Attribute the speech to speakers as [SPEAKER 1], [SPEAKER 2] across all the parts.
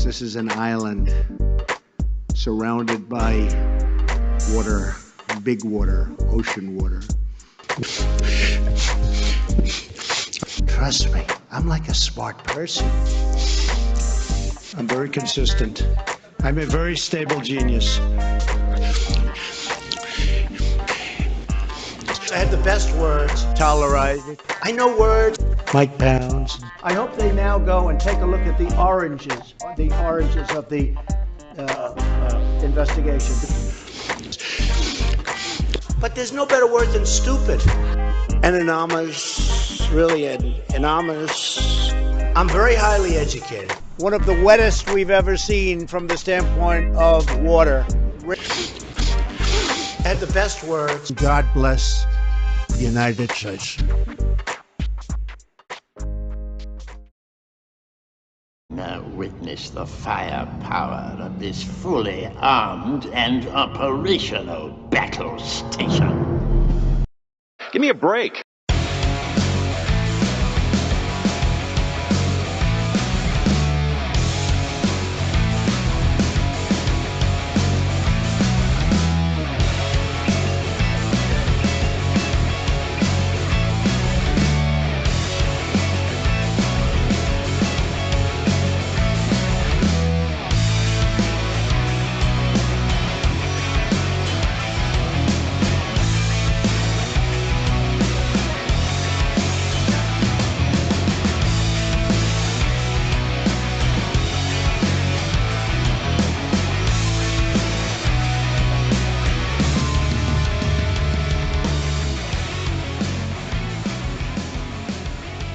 [SPEAKER 1] Yes, this is an island surrounded by water, big water, ocean water. Trust me, I'm like a smart person. I'm very consistent. I'm a very stable genius. I had the best words. Tolerized. I know words. Mike Pounds. I hope they now go and take a look at the oranges of the investigation. But there's no better word than stupid. Anonymous, really anonymous. I'm very highly educated. One of the wettest we've ever seen from the standpoint of water. Had the best words. God bless the United States.
[SPEAKER 2] Now witness the firepower of this fully armed and operational battle station.
[SPEAKER 3] Give me a break.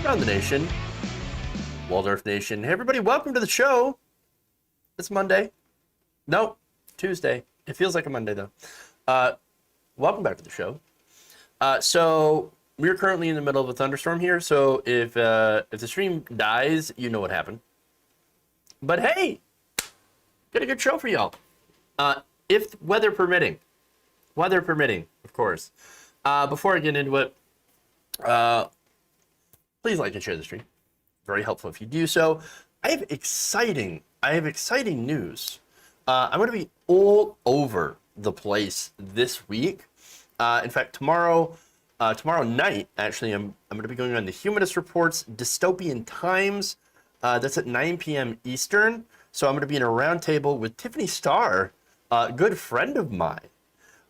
[SPEAKER 4] Around the nation, Waldorf Nation. Hey everybody, welcome to the show. It's Monday. No, Tuesday. It feels like a Monday though. Welcome back to the show. So we're currently in the middle of a thunderstorm here. So if the stream dies, you know what happened. But hey, got a good show for y'all. If weather permitting, of course. Before I get into it, please like and share the stream. Very helpful if you do so. I have exciting news. I'm going to be all over the place this week. In fact, tomorrow night, actually, I'm going to be going on the Humanist Report's Dystopian Times. That's at 9 p.m. Eastern. So I'm going to be in a roundtable with Tiffany Starr, a good friend of mine,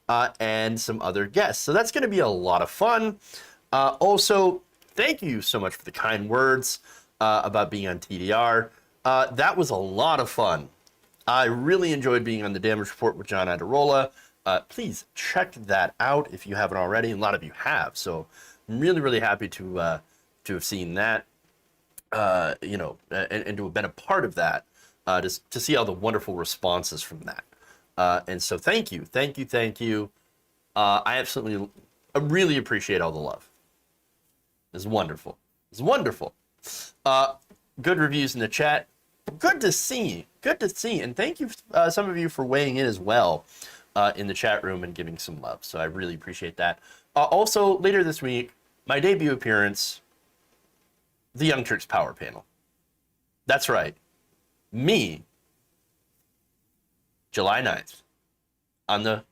[SPEAKER 4] and some other guests. So that's going to be a lot of fun. Also, thank you so much for the kind words about being on TDR. That was a lot of fun. I really enjoyed being on the Damage Report with John Adirola. Please check that out if you haven't already. A lot of you have, so I'm really, really happy to have seen that. And to have been a part of that, to see all the wonderful responses from that. And so thank you. I really appreciate all the love. It's wonderful. Good reviews in the chat. Good to see. And thank you, some of you, for weighing in as well in the chat room and giving some love. So I really appreciate that. Also, later this week, my debut appearance, the Young Turks Power Panel. That's right. Me, July 9th, on the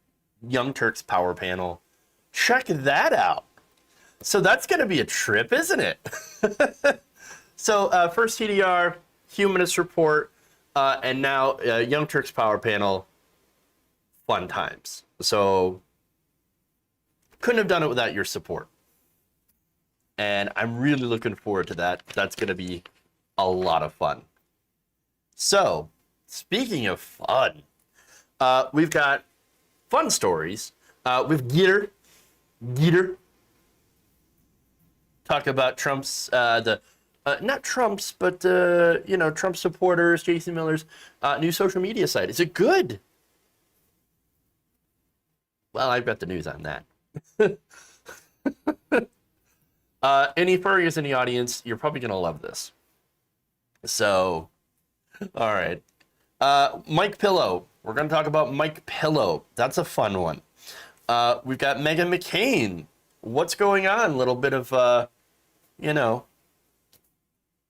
[SPEAKER 4] Young Turks Power Panel. Check that out. So that's going to be a trip, isn't it? So first TDR, Humanist Report, and now Young Turks Power Panel. Fun times. So couldn't have done it without your support. And I'm really looking forward to that. That's going to be a lot of fun. So speaking of fun, we've got fun stories with Gettr. Talk about Trump's, not Trump's, but, Trump supporters, Jason Miller's new social media site. Is it good? Well, I've got the news on that. Any furries in the audience, you're probably going to love this. So, all right. Mike Pillow. We're going to talk about Mike Pillow. That's a fun one. We've got Meghan McCain. What's going on? A little bit of, a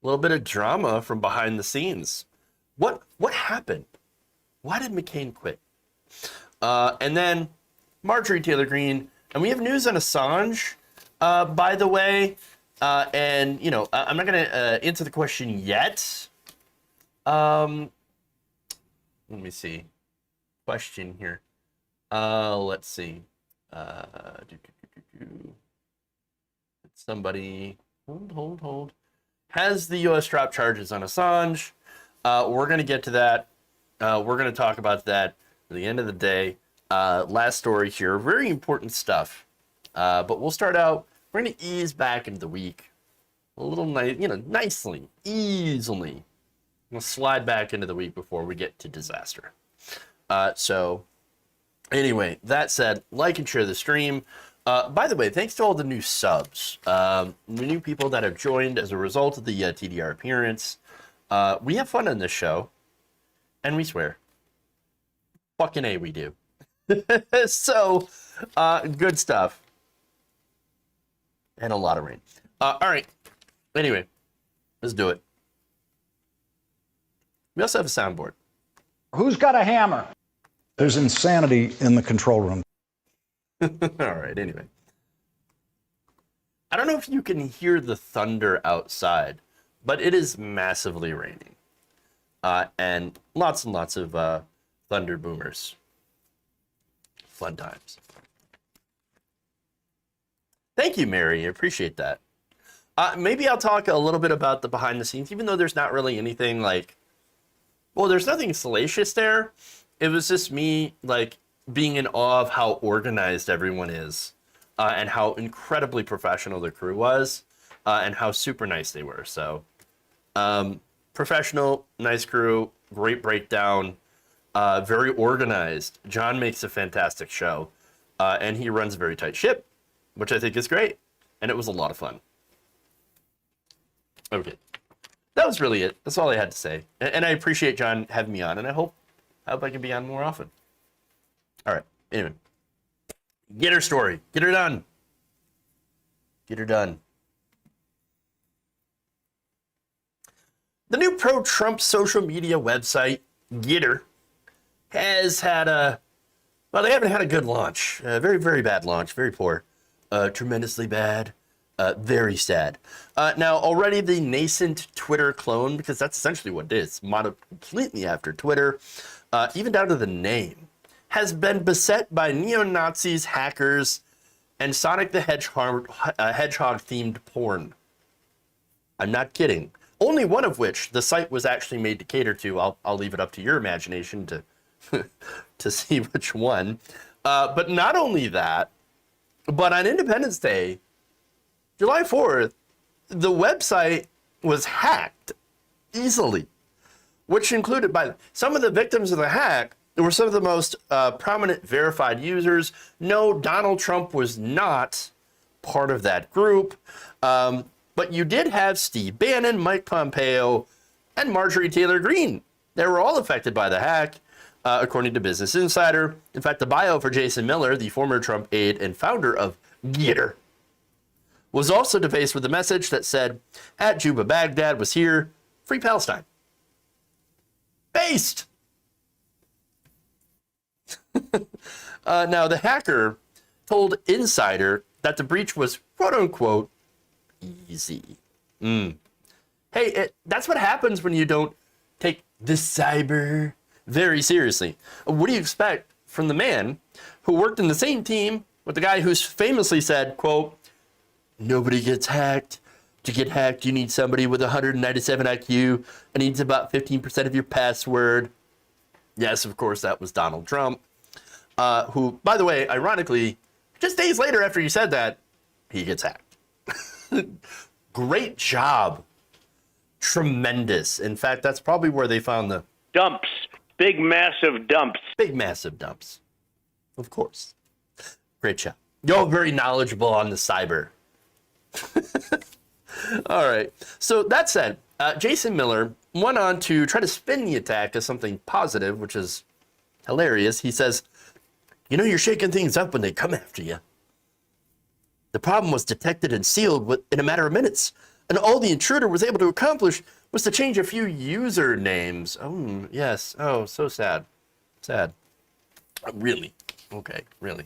[SPEAKER 4] little bit of drama from behind the scenes. What happened? Why did McCain quit? And then Marjorie Taylor Greene, and we have news on Assange, by the way. And you know, I'm not gonna answer the question yet. Let me see. Question here. Let's see. Somebody hold. Has the U.S. dropped charges on Assange? We're gonna get to that. We're gonna talk about that at the end of the day. Last story here. Very important stuff. But we'll start out. We're gonna ease back into the week. A little nice, you know, nicely, easily. We'll slide back into the week before we get to disaster. So anyway, that said, like and share the stream. By the way, thanks to all the new subs, the new people that have joined as a result of the TDR appearance. We have fun on this show, and we swear. Fucking A, we do. So, good stuff. And a lot of rain. All right. Anyway, let's do it. We also have a soundboard.
[SPEAKER 3] Who's got a hammer? There's insanity in the control room.
[SPEAKER 4] All right, anyway. I don't know if you can hear the thunder outside, but it is massively raining. And lots of thunder boomers. Fun times. Thank you, Mary. I appreciate that. Maybe I'll talk a little bit about the behind the scenes, even though there's not really anything like, well, there's nothing salacious there. It was just me like being in awe of how organized everyone is, and how incredibly professional the crew was, and how super nice they were. So, professional, nice crew, great breakdown, very organized. John makes a fantastic show, and he runs a very tight ship, which I think is great. And it was a lot of fun. Okay. That was really it. That's all I had to say. And I appreciate John having me on, and I hope I can be on more often. All right. Anyway. Get her story. Get her done. Get her done. The new pro-Trump social media website, Gettr, has had well, they haven't had a good launch. Very, very bad launch. Very poor. Tremendously bad. Very sad. Now, already the nascent Twitter clone, because that's essentially what it is, modeled completely after Twitter, even down to the name, has been beset by neo-Nazis, hackers, and Sonic the Hedgehog-themed porn. I'm not kidding. Only one of which the site was actually made to cater to. I'll leave it up to your imagination to to see which one. But not only that, but on Independence Day, July 4th, the website was hacked easily, which included by some of the victims of the hack were some of the most prominent verified users. No, Donald Trump was not part of that group, but you did have Steve Bannon, Mike Pompeo, and Marjorie Taylor Greene. They were all affected by the hack, according to Business Insider. In fact, the bio for Jason Miller, the former Trump aide and founder of Gettr, was also defaced with a message that said, "At Juba Baghdad was here, free Palestine." Based! Now, the hacker told Insider that the breach was quote-unquote easy. Hey, that's what happens when you don't take the cyber very seriously. What do you expect from the man who worked in the same team with the guy who's famously said, quote, "Nobody gets hacked. To get hacked, you need somebody with 197 IQ and needs about 15% of your password." Yes, of course, that was Donald Trump, who, by the way, ironically, just days later after he said that, he gets hacked. Great job. Tremendous. In fact, that's probably where they found the
[SPEAKER 5] dumps. Big, massive dumps.
[SPEAKER 4] Big, massive dumps. Of course. Great job. You're very knowledgeable on the cyber. All right. So that said, Jason Miller went on to try to spin the attack as something positive, which is hilarious. He says, "You know, you're shaking things up when they come after you. The problem was detected and sealed in a matter of minutes. And all the intruder was able to accomplish was to change a few usernames. Oh, yes. Oh, so sad. Sad. Really? Okay, really.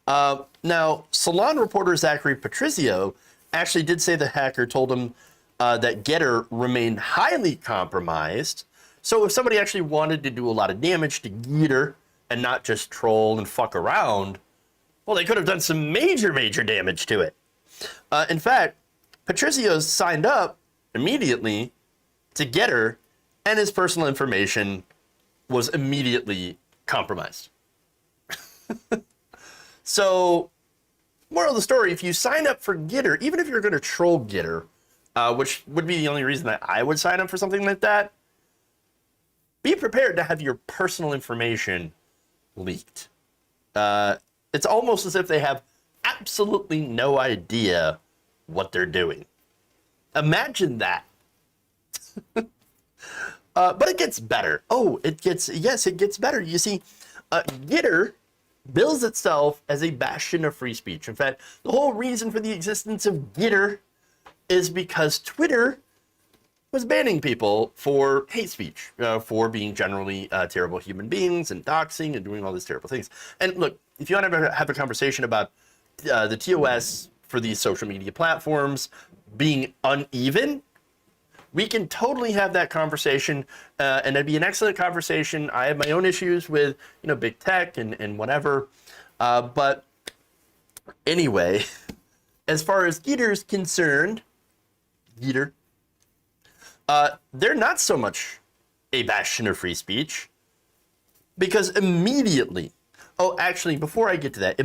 [SPEAKER 4] Now, Salon reporter Zachary Patrizio actually did say the hacker told him that Gettr remained highly compromised. So if somebody actually wanted to do a lot of damage to Gettr and not just troll and fuck around, well, they could have done some major, major damage to it. In fact, Patrizio signed up immediately to Gettr, and his personal information was immediately compromised. So, moral of the story, if you sign up for Gettr, even if you're going to troll Gettr, which would be the only reason that I would sign up for something like that, be prepared to have your personal information leaked. It's almost as if they have absolutely no idea what they're doing. Imagine that. But it gets better. It gets better. You see, Gettr bills itself as a bastion of free speech. In fact, the whole reason for the existence of Gettr is because Twitter was banning people for hate speech, for being generally terrible human beings and doxing and doing all these terrible things. And look, if you want to have a conversation about the TOS for these social media platforms being uneven, we can totally have that conversation, and it'd be an excellent conversation. I have my own issues with, big tech and whatever. But anyway, as far as Gettr's concerned, Gettr, they're not so much a bastion of free speech, because immediately, actually, before I get to that,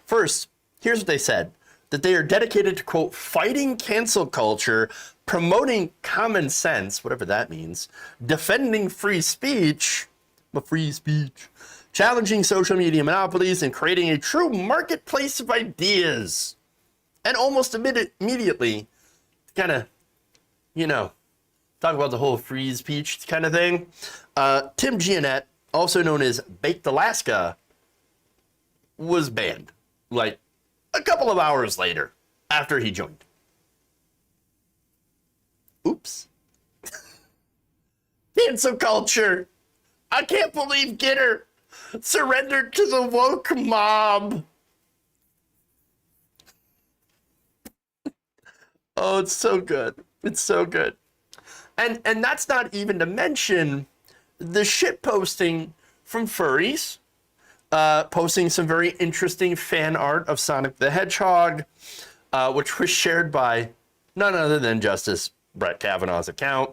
[SPEAKER 4] first, here's what they said, that they are dedicated to, quote, fighting cancel culture, promoting common sense, whatever that means, defending free speech, challenging social media monopolies, and creating a true marketplace of ideas. And almost immediately, kind of, talk about the whole free speech kind of thing. Tim Giannett, also known as Baked Alaska, was banned, like, a couple of hours later, after he joined. Oops. Cancel culture. I can't believe Gettr surrendered to the woke mob. Oh, it's so good. It's so good. And that's not even to mention the shit posting from furries, posting some very interesting fan art of Sonic the Hedgehog, which was shared by none other than Justice Brett Kavanaugh's account,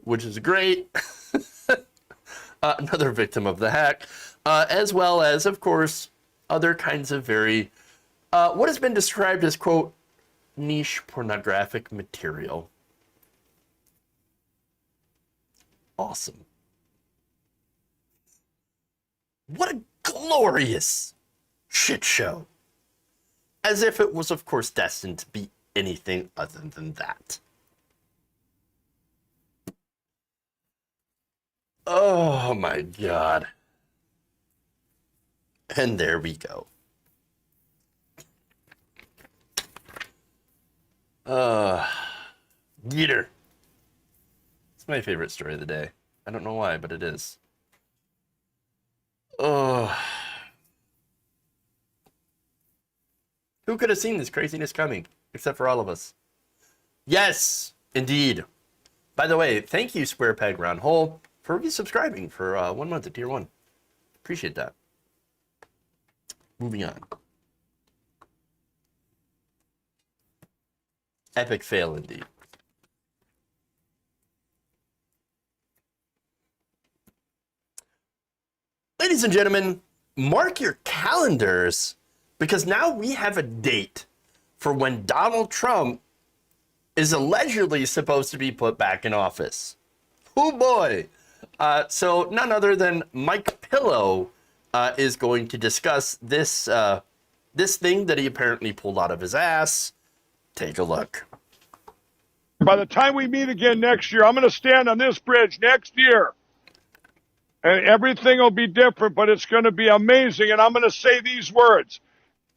[SPEAKER 4] which is great. Another victim of the hack, as well as, of course, other kinds of very, what has been described as, quote, niche pornographic material. Awesome. What a glorious shit show. As if it was, of course, destined to be anything other than that. Oh my God. And there we go. Gettr. It's my favorite story of the day. I don't know why, but it is. Who could have seen this craziness coming, except for all of us? Yes, indeed. By the way, thank you, Square Peg Round Hole, for resubscribing for 1 month at Tier 1. Appreciate that. Moving on. Epic fail, indeed. Ladies and gentlemen, mark your calendars, because now we have a date for when Donald Trump is allegedly supposed to be put back in office. Oh boy. So none other than Mike Pillow is going to discuss this this thing that he apparently pulled out of his ass. Take a look.
[SPEAKER 6] By the time we meet again next year, I'm going to stand on this bridge next year. And everything will be different, but it's going to be amazing. And I'm going to say these words.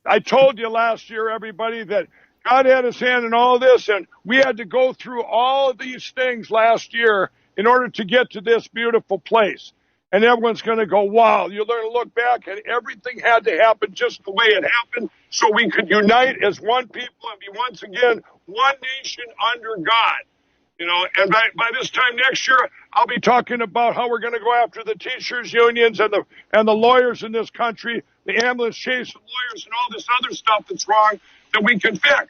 [SPEAKER 6] I told you last year, everybody, that God had his hand in all this, and we had to go through all of these things last year in order to get to this beautiful place. And everyone's going to go, wow, you're going to look back, and everything had to happen just the way it happened so we could unite as one people and be once again one nation under God. You know, and by this time next year, I'll be talking about how we're going to go after the teachers unions and the lawyers in this country, the ambulance chase lawyers and all this other stuff that's wrong that we can fix.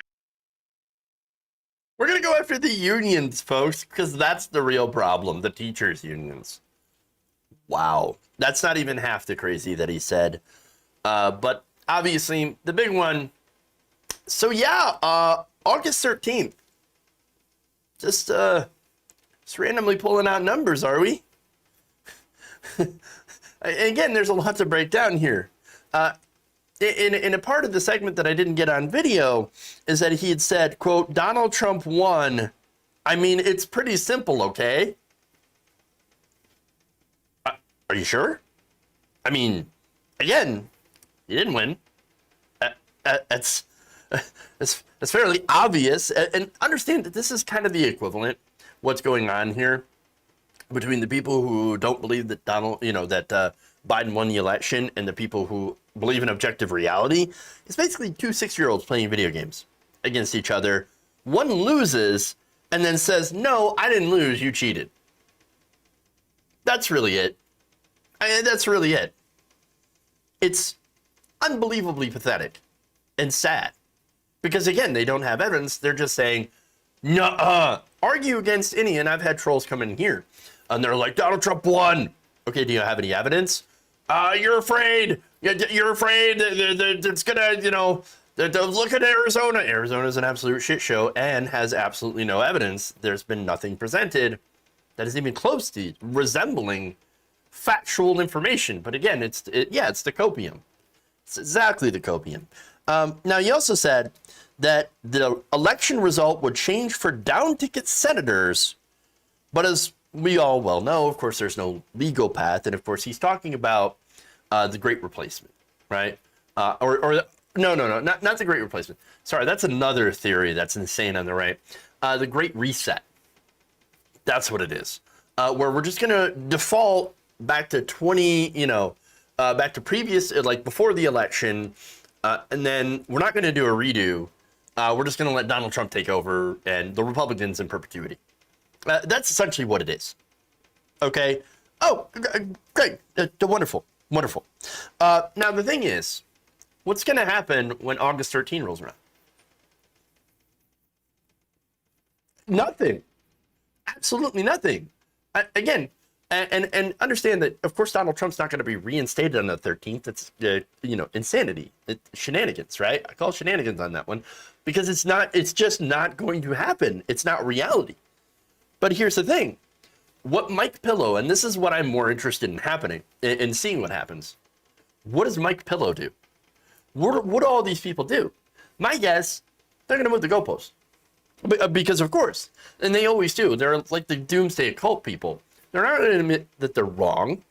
[SPEAKER 4] We're going to go after the unions, folks, because that's the real problem, the teachers unions. Wow. That's not even half the crazy that he said. But obviously, the big one. So yeah, August 13th. Just randomly pulling out numbers, are we? Again, there's a lot to break down here. In a part of the segment that I didn't get on video is that he had said, quote, Donald Trump won. I mean, it's pretty simple, okay? Are you sure? I mean, again, he didn't win. It's fairly obvious. And understand that this is kind of the equivalent, what's going on here between the people who don't believe that Biden won the election and the people who believe in objective reality. It's basically two 6-year-olds playing video games against each other. One loses and then says, no, I didn't lose, you cheated. That's really it. That's really it. It's unbelievably pathetic and sad. Because again, they don't have evidence. They're just saying, no, argue against any, and I've had trolls come in here and they're like, Donald Trump won. Okay, do you have any evidence? You're afraid. You're afraid that it's gonna, look at Arizona. Arizona's an absolute shit show and has absolutely no evidence. There's been nothing presented that is even close to resembling factual information. But again, it's the copium. It's exactly the copium. Now, he also said that the election result would change for down-ticket senators, but as we all well know, of course, there's no legal path, and of course, he's talking about the Great Replacement, right? Not the Great Replacement. Sorry, that's another theory that's insane on the right. The Great Reset. That's what it is. Where we're just gonna default back to back to previous, like before the election. And then we're not going to do a redo. We're just going to let Donald Trump take over and the Republicans in perpetuity. That's essentially what it is. Okay. Oh, great. Wonderful. Wonderful. Now, the thing is, what's going to happen when August 13 rolls around? Nothing. Absolutely nothing. Again, and understand that, of course, Donald Trump's not going to be reinstated on the 13th. It's, insanity. Shenanigans, right? I call shenanigans on that one because it's just not going to happen. It's not reality. But here's the thing. What Mike Pillow, and this is what I'm more interested in happening, in seeing what happens. What does Mike Pillow do? What do all these people do? My guess, they're going to move the goalposts. Because, of course, and they always do. They're like the doomsday occult people. They're not going to admit that they're wrong.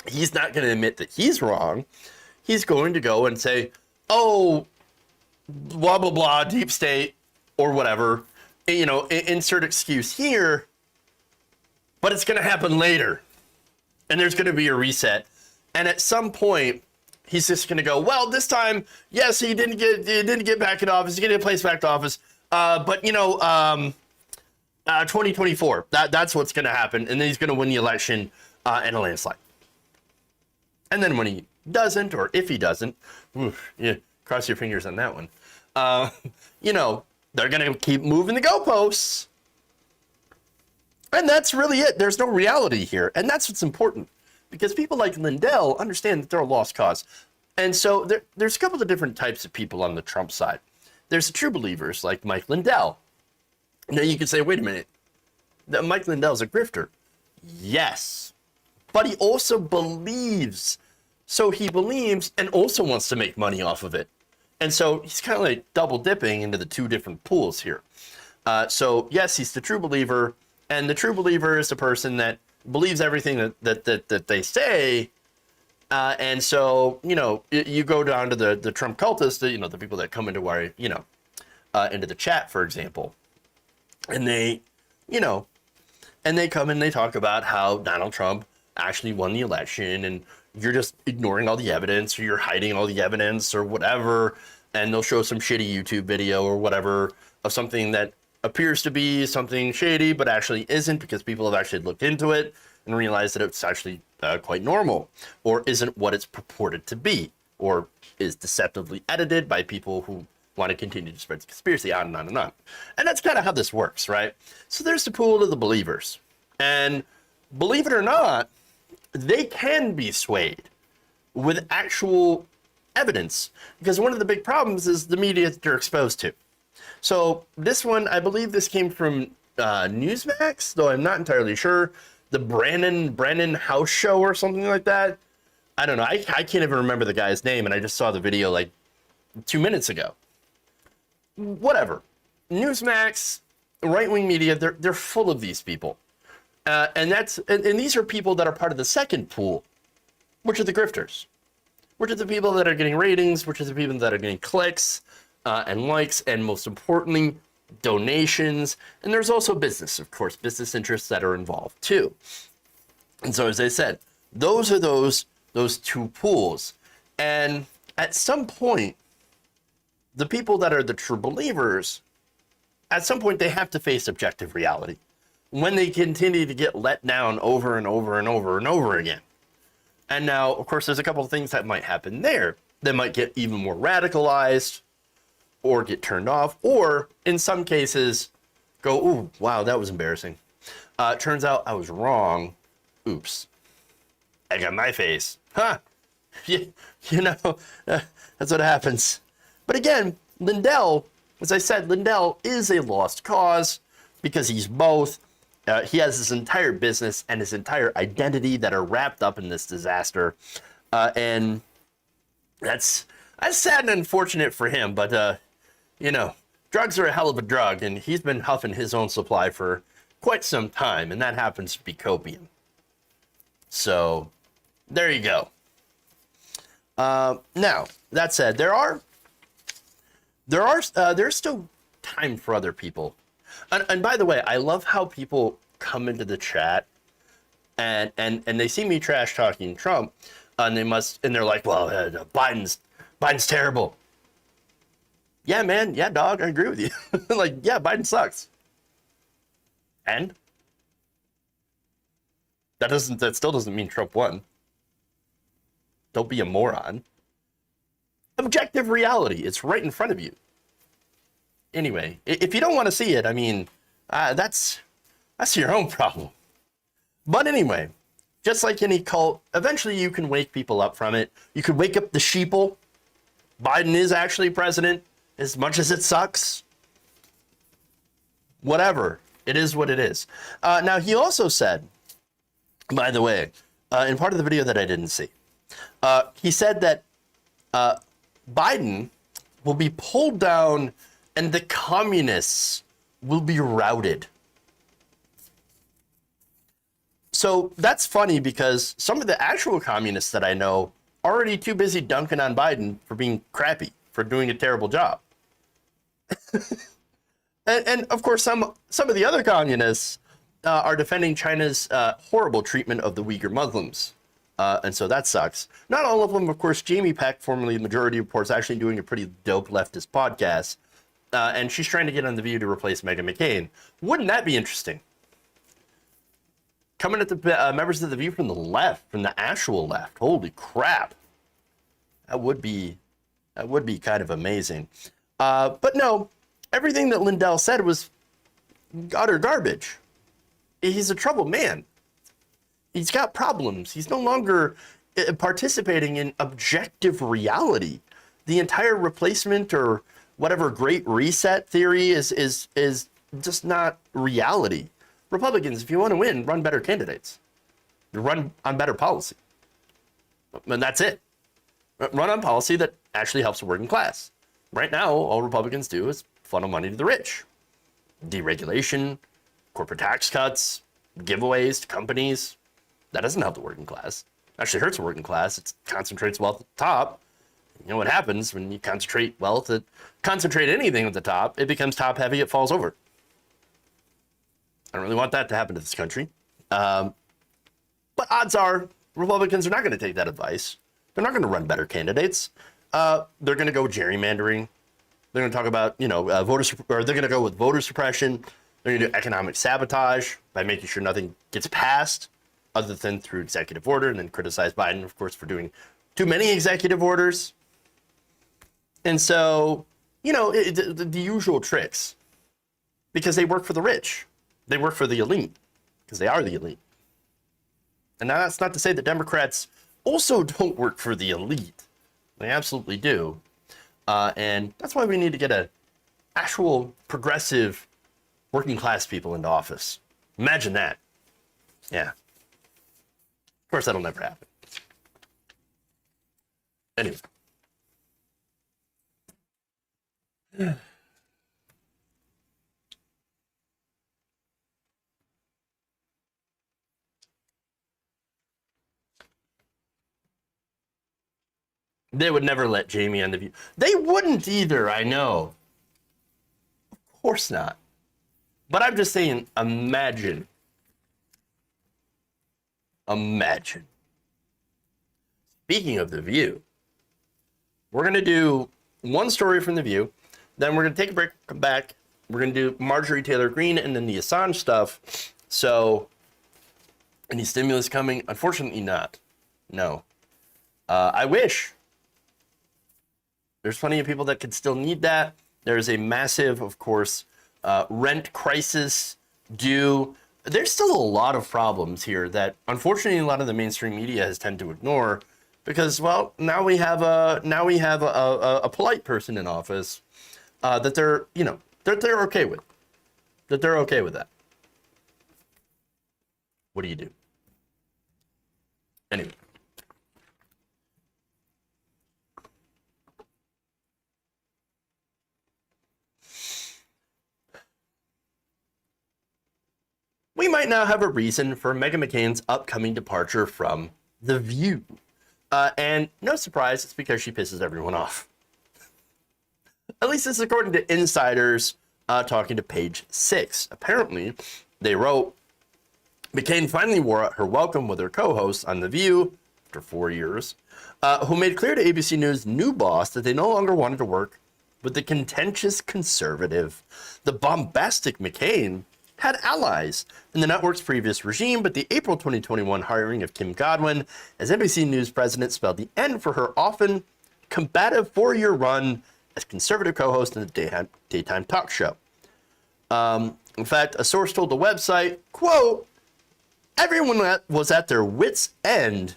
[SPEAKER 4] He's not going to admit that he's wrong. He's going to go and say, oh, blah, blah, blah, deep state, or whatever. Insert excuse here. But it's going to happen later. And there's going to be a reset. And at some point, he's just going to go, well, this time, yes, he didn't get back in office. He didn't get placed back to office. But 2024, that's what's going to happen. And then he's going to win the election in a landslide. And then when he doesn't, or if he doesn't, cross your fingers on that one. They're going to keep moving the goalposts. And that's really it. There's no reality here. And that's what's important. Because people like Lindell understand that they're a lost cause. And so there's a couple of different types of people on the Trump side. There's the true believers like Mike Lindell. Now you can say, wait a minute, Mike Lindell's a grifter. Yes, but he also believes. So he believes and also wants to make money off of it. And so he's kind of like double dipping into the two different pools here. So yes, he's the true believer. And the true believer is the person that believes everything that they say. And so, you go down to the Trump cultists, the people that come into our, into the chat, for example, and they, you know, and they come and they talk about how Donald Trump actually won the election, and you're just ignoring all the evidence, or you're hiding all the evidence, or whatever. And they'll show some shitty YouTube video or whatever of something that appears to be something shady, but actually isn't, because people have actually looked into it and realized that it's actually quite normal, or isn't what it's purported to be, or is deceptively edited by people who want to continue to spread the conspiracy, on and on and on. And that's kind of how this works, right? So there's the pool of the believers. And believe it or not, they can be swayed with actual evidence, because one of the big problems is the media that they're exposed to. So this one, I believe this came from Newsmax, though I'm not entirely sure. The Brandon House Show or something like that. I don't know. I can't even remember the guy's name, and I just saw the video like 2 minutes ago. Whatever. Newsmax, right-wing media, they're full of these people. And these are people that are part of the second pool, which are the grifters, which are the people that are getting ratings, which are the people that are getting clicks and likes, and most importantly, donations. And there's also business, of course, business interests that are involved too. And so, as I said, those are those two pools. And at some point, the people that are the true believers, at some point they have to face objective reality when they continue to get let down over and over and over and over again. And now, of course, there's a couple of things that might happen there. They might get even more radicalized, or get turned off, or in some cases go, ooh, wow, that was embarrassing. Turns out I was wrong. Oops. I got my face. Huh. You know, that's what happens. But again, Lindell, as I said, Lindell is a lost cause, because he's both. He has his entire business and his entire identity that are wrapped up in this disaster. And that's sad and unfortunate for him. But, you know, drugs are a hell of a drug, and he's been huffing his own supply for quite some time, and that happens to be copium. So there you go. Now, that said, there's still time for other people. And by the way, I love how people come into the chat and they see me trash talking Trump, and they're like, well, Biden's terrible. Yeah, man. Yeah, dog. I agree with you. Like, yeah, Biden sucks. And that still doesn't mean Trump won. Don't be a moron. Objective reality. It's right in front of you. Anyway, if you don't want to see it, I mean, that's your own problem. But anyway, just like any cult, eventually you can wake people up from it. You could wake up the sheeple. Biden is actually president, as much as it sucks. Whatever. It is what it is. Now, he also said, by the way, in part of the video that I didn't see, he said that Biden will be pulled down and the communists will be routed. So that's funny, because some of the actual communists that I know are already too busy dunking on Biden for being crappy, for doing a terrible job. and of course, some of the other communists are defending China's horrible treatment of the Uyghur Muslims. And so that sucks. Not all of them, of course. Jamie Peck, formerly Majority Report, is actually doing a pretty dope leftist podcast. And she's trying to get on The View to replace Meghan McCain. Wouldn't that be interesting? Coming at the members of The View from the left, from the actual left. Holy crap. That would be kind of amazing. But no, everything that Lindell said was utter garbage. He's a troubled man. He's got problems. He's no longer participating in objective reality. The entire replacement or whatever great reset theory is just not reality. Republicans, if you want to win, run better candidates. Run on better policy. And that's it. Run on policy that actually helps the working class. Right now, all Republicans do is funnel money to the rich. Deregulation, corporate tax cuts, giveaways to companies. That doesn't help the working class. It actually hurts the working class. It concentrates wealth at the top You know what happens when you concentrate wealth, concentrate anything at the top, it becomes top heavy, it falls over. I don't really want that to happen to this country. But odds are Republicans are not going to take that advice. They're not going to run better candidates. They're going to go gerrymandering. They're going to talk about, they're going to go with voter suppression. They're going to do economic sabotage by making sure nothing gets passed other than through executive order, and then criticize Biden, of course, for doing too many executive orders. And so, the usual tricks, because they work for the rich. They work for the elite, because they are the elite. And now that's not to say that Democrats also don't work for the elite. They absolutely do. And that's why we need to get an actual progressive working class people into office. Imagine that. Yeah. Of course, that'll never happen. Anyway. They would never let Jamie on The View. They wouldn't either, I know. Of course not. But I'm just saying, imagine. Imagine. Speaking of The View, we're going to do one story from The View, then we're going to take a break, come back. We're going to do Marjorie Taylor Greene and then the Assange stuff. So, any stimulus coming? Unfortunately not. No. I wish. There's plenty of people that could still need that. There's a massive, of course, rent crisis due. There's still a lot of problems here that, unfortunately, a lot of the mainstream media has tended to ignore, because, well, now we have a polite person in office that they're okay with, that they're okay with that. What do you do? Anyway. We might now have a reason for Meghan McCain's upcoming departure from The View. And no surprise, it's because she pisses everyone off. At least this is according to insiders talking to Page 6. Apparently, they wrote, McCain finally wore out her welcome with her co-host on The View after 4 years, who made clear to ABC News' new boss that they no longer wanted to work with the contentious conservative. The bombastic McCain had allies in the network's previous regime, but the April 2021 hiring of Kim Godwin as NBC News president spelled the end for her often combative 4-year run as conservative co-host in the daytime talk show. In fact, a source told the website, quote, everyone was at their wits' end,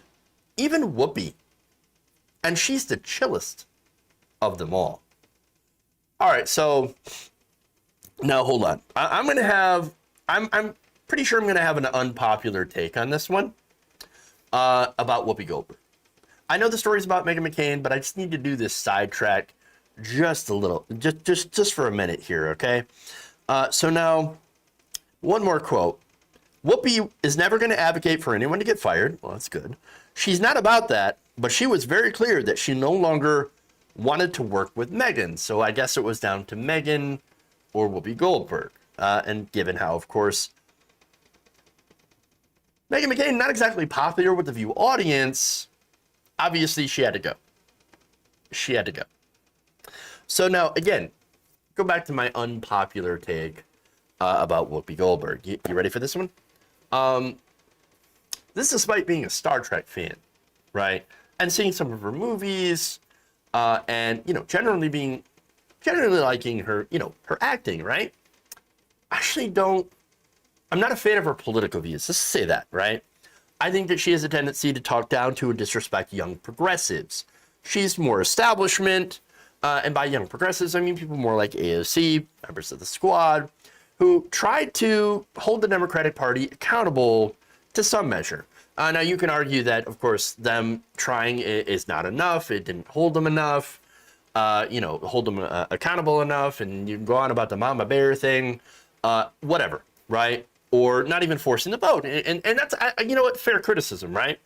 [SPEAKER 4] even Whoopi. And she's the chillest of them all. All right, so now hold on. I'm pretty sure I'm going to have an unpopular take on this one about Whoopi Goldberg. I know the story's about Meghan McCain, but I just need to do this sidetrack just a little, just for a minute here, okay? So now, one more quote. Whoopi is never going to advocate for anyone to get fired. Well, that's good. She's not about that, but she was very clear that she no longer wanted to work with Meghan. So I guess it was down to Meghan or Whoopi Goldberg. And given how, of course, Meghan McCain, not exactly popular with the View audience, obviously she had to go. She had to go. So now, again, go back to my unpopular take about Whoopi Goldberg. You ready for this one? This despite being a Star Trek fan, right? And seeing some of her movies, and, generally liking her, her acting, right? I'm not a fan of her political views. Let's say that, right? I think that she has a tendency to talk down to and disrespect young progressives. She's more establishment, and by young progressives, I mean people more like AOC, members of the Squad, who tried to hold the Democratic Party accountable to some measure. Now, you can argue that, of course, them trying is not enough. It didn't hold them enough, hold them accountable enough, and you can go on about the mama bear thing, whatever, right? Or not even forcing the vote. And that's, fair criticism, right?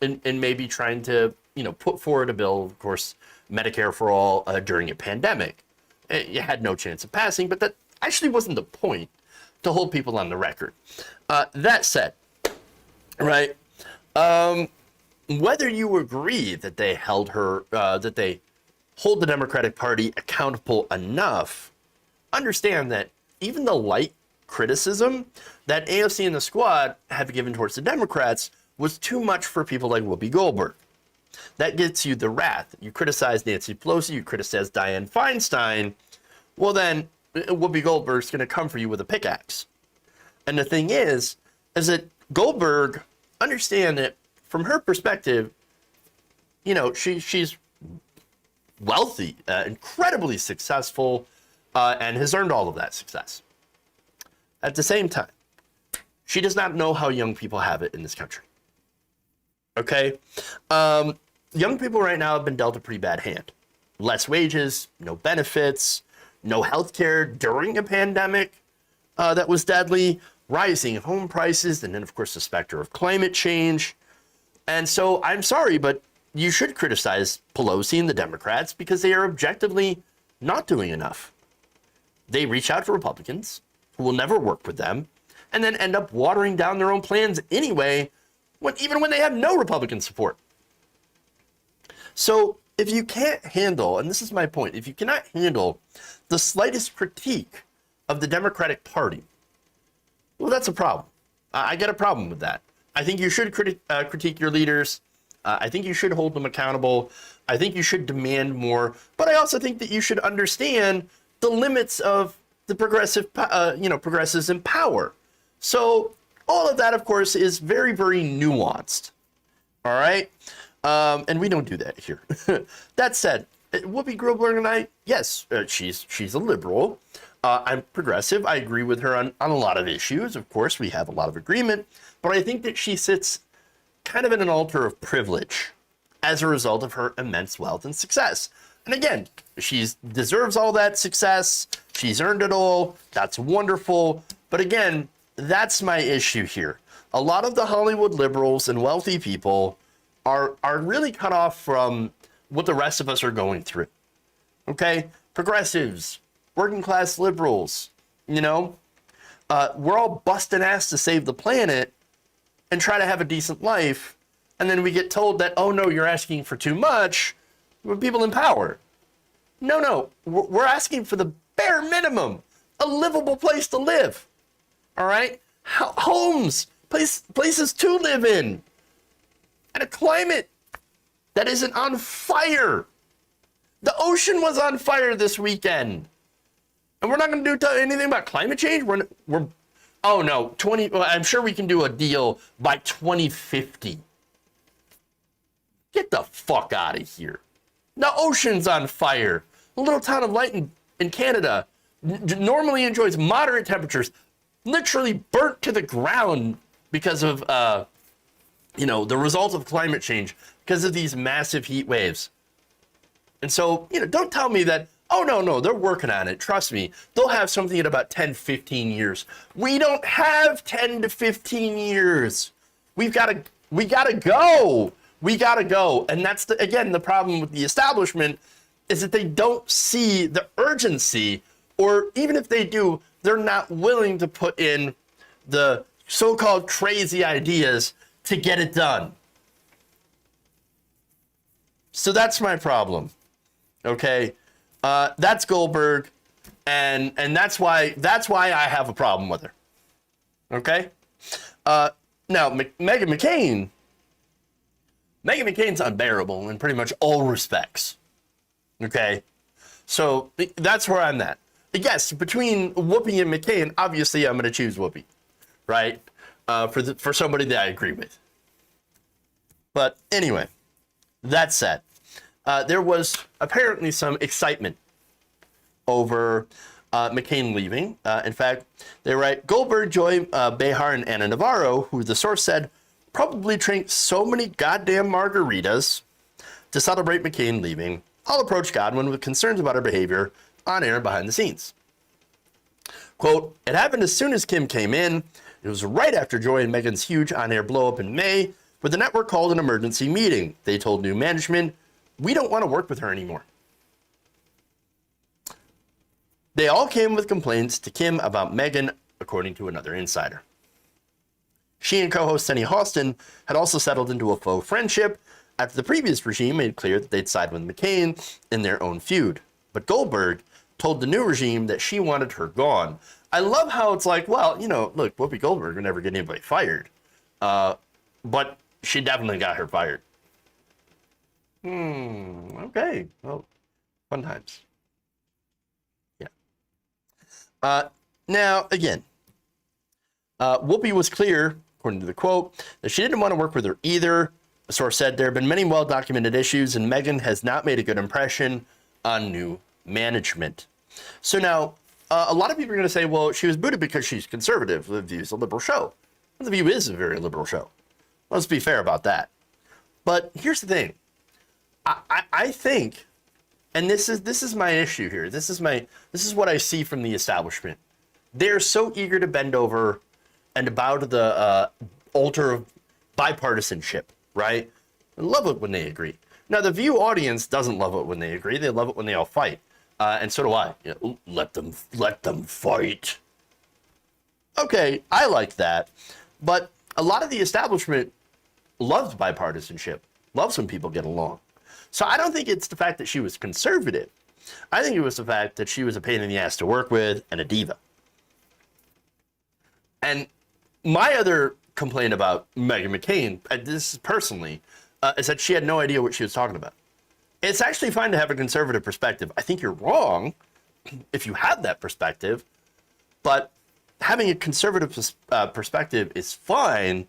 [SPEAKER 4] and maybe trying to, put forward a bill, of course, Medicare for all during a pandemic. It had no chance of passing, but that actually wasn't the point, to hold people on the record. That said, right, whether you agree that they held her, that they hold the Democratic Party accountable enough, understand that even the light criticism that AOC and the squad have given towards the Democrats was too much for people like Whoopi Goldberg. That gets you the wrath. You criticize Nancy Pelosi, you criticize Dianne Feinstein, well then Whoopi Goldberg's going to come for you with a pickaxe. And the thing is that Goldberg, understand that from her perspective, she's wealthy, incredibly successful, and has earned all of that success. At the same time, she does not know how young people have it in this country. Okay? Young people right now have been dealt a pretty bad hand. Less wages, no benefits, no health care during a pandemic that was deadly, rising home prices, and then, of course, the specter of climate change. And so I'm sorry, but you should criticize Pelosi and the Democrats because they are objectively not doing enough. They reach out to Republicans who will never work with them and then end up watering down their own plans anyway, even when they have no Republican support. So if you can't handle, and this is my point, if you cannot handle the slightest critique of the Democratic Party, well, that's a problem. I get a problem with that. I think you should critique your leaders. I think you should hold them accountable. I think you should demand more. But I also think that you should understand the limits of the progressives in power. So all of that, of course, is very, very nuanced. All right? And we don't do that here. That said, Whoopi Goldberg and I, yes, she's a liberal. I'm progressive. I agree with her on a lot of issues. Of course, we have a lot of agreement. But I think that she sits kind of in an altar of privilege as a result of her immense wealth and success. And again, she deserves all that success. She's earned it all. That's wonderful. But again, that's my issue here. A lot of the Hollywood liberals and wealthy people are really cut off from what the rest of us are going through. Okay? Progressives, working class liberals, we're all busting ass to save the planet and try to have a decent life. And then we get told that, oh no, you're asking for too much with people in power. No, we're asking for the bare minimum, a livable place to live. All right? Homes, places to live in, and a climate that isn't on fire. The ocean was on fire this weekend. And we're not going to do anything about climate change? Oh no, I'm sure we can do a deal by 2050. Get the fuck out of here. The ocean's on fire. A little town of Lighton in Canada normally enjoys moderate temperatures, literally burnt to the ground because of, the result of climate change, because of these massive heat waves. And so, don't tell me that, oh, no, they're working on it. Trust me, they'll have something in about 10, 15 years. We don't have 10 to 15 years. We gotta go. We gotta go. And that's, the problem with the establishment is that they don't see the urgency, or even if they do, they're not willing to put in the so-called crazy ideas to get it done. So that's my problem. Okay? That's Goldberg, and that's why I have a problem with her. Okay? Now, Meghan McCain's unbearable in pretty much all respects. Okay? So that's where I'm at. Yes, between Whoopi and McCain, obviously I'm going to choose Whoopi, right? For somebody that I agree with. But anyway, that said, there was apparently some excitement over McCain leaving. In fact, they write, Goldberg, Joy Behar, and Ana Navarro, who the source said probably drank so many goddamn margaritas to celebrate McCain leaving, all approached Godwin with concerns about her behavior on air and behind the scenes. Quote, it happened as soon as Kim came in. It was right after Joy and Meghan's huge on-air blow-up in May, where the network called an emergency meeting. They told new management, we don't want to work with her anymore. They all came with complaints to Kim about Meghan, according to another insider. She and co-host Sunny Hostin had also settled into a faux friendship after the previous regime made clear that they'd side with McCain in their own feud. But Goldberg told the new regime that she wanted her gone. I love how it's like, well, you know, look, Whoopi Goldberg would never get anybody fired. But she definitely got her fired. Okay. Well, fun times. Yeah. Now, again, Whoopi was clear, according to the quote, that she didn't want to work with her either. A source said there have been many well-documented issues, and Meghan has not made a good impression on new management. So now, a lot of people are going to say, well, she was booted because she's conservative. The View is a liberal show. Well, The View is a very liberal show. Let's be fair about that. But here's the thing. I think, and this is my issue here. This is what I see from the establishment. They're so eager to bend over and bow to the altar of bipartisanship, right? I love it when they agree. Now, the View audience doesn't love it when they agree. They love it when they all fight. And so do I. You know, let them fight. Okay, I like that. But a lot of the establishment loves bipartisanship, loves when people get along. So I don't think it's the fact that she was conservative. I think it was the fact that she was a pain in the ass to work with and a diva. And my other complaint about Meghan McCain, this is personally, is that she had no idea what she was talking about. It's actually fine to have a conservative perspective. I think you're wrong if you have that perspective, but having a conservative perspective is fine.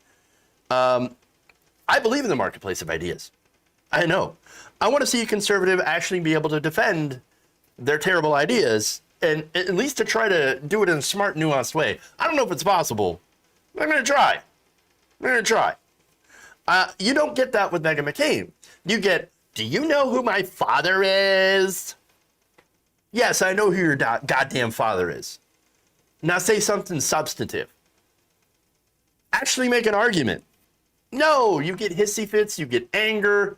[SPEAKER 4] I believe in the marketplace of ideas. I know. I want to see a conservative actually be able to defend their terrible ideas, and at least to try to do it in a smart, nuanced way. I don't know if it's possible, but I'm going to try. You don't get that with Meghan McCain. You get, do you know who my father is? Yes, I know who your goddamn father is. Now say something substantive. Actually make an argument. No, you get hissy fits, you get anger.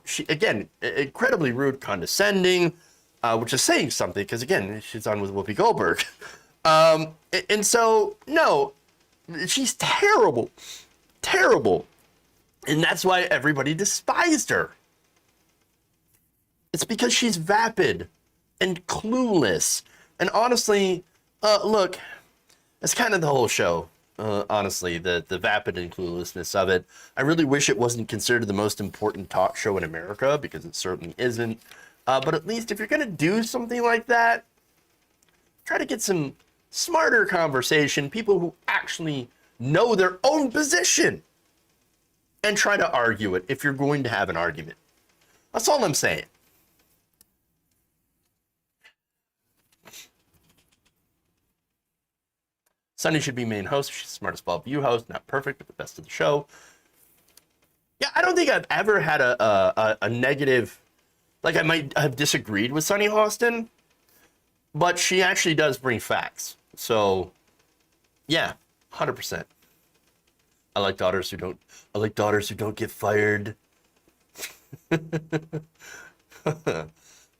[SPEAKER 4] She, again, incredibly rude, condescending, which is saying something, because again, she's on with Whoopi Goldberg. And so, no, she's terrible. And that's why everybody despised her. It's because she's vapid and clueless. And honestly, look, it's kind of the whole show. Honestly, the vapid and cluelessness of it. I really wish it wasn't considered the most important talk show in America, because it certainly isn't. But at least if you're going to do something like that, try to get some smarter conversation, people who actually know their own position, and try to argue it if you're going to have an argument. That's all I'm saying. Sunny should be main host. She's the smartest ball View host. Not perfect, but the best of the show. Yeah, I don't think I've ever had a negative, like I might have disagreed with Sunny Hostin, but she actually does bring facts. So, yeah, 100%. I like daughters who don't get fired.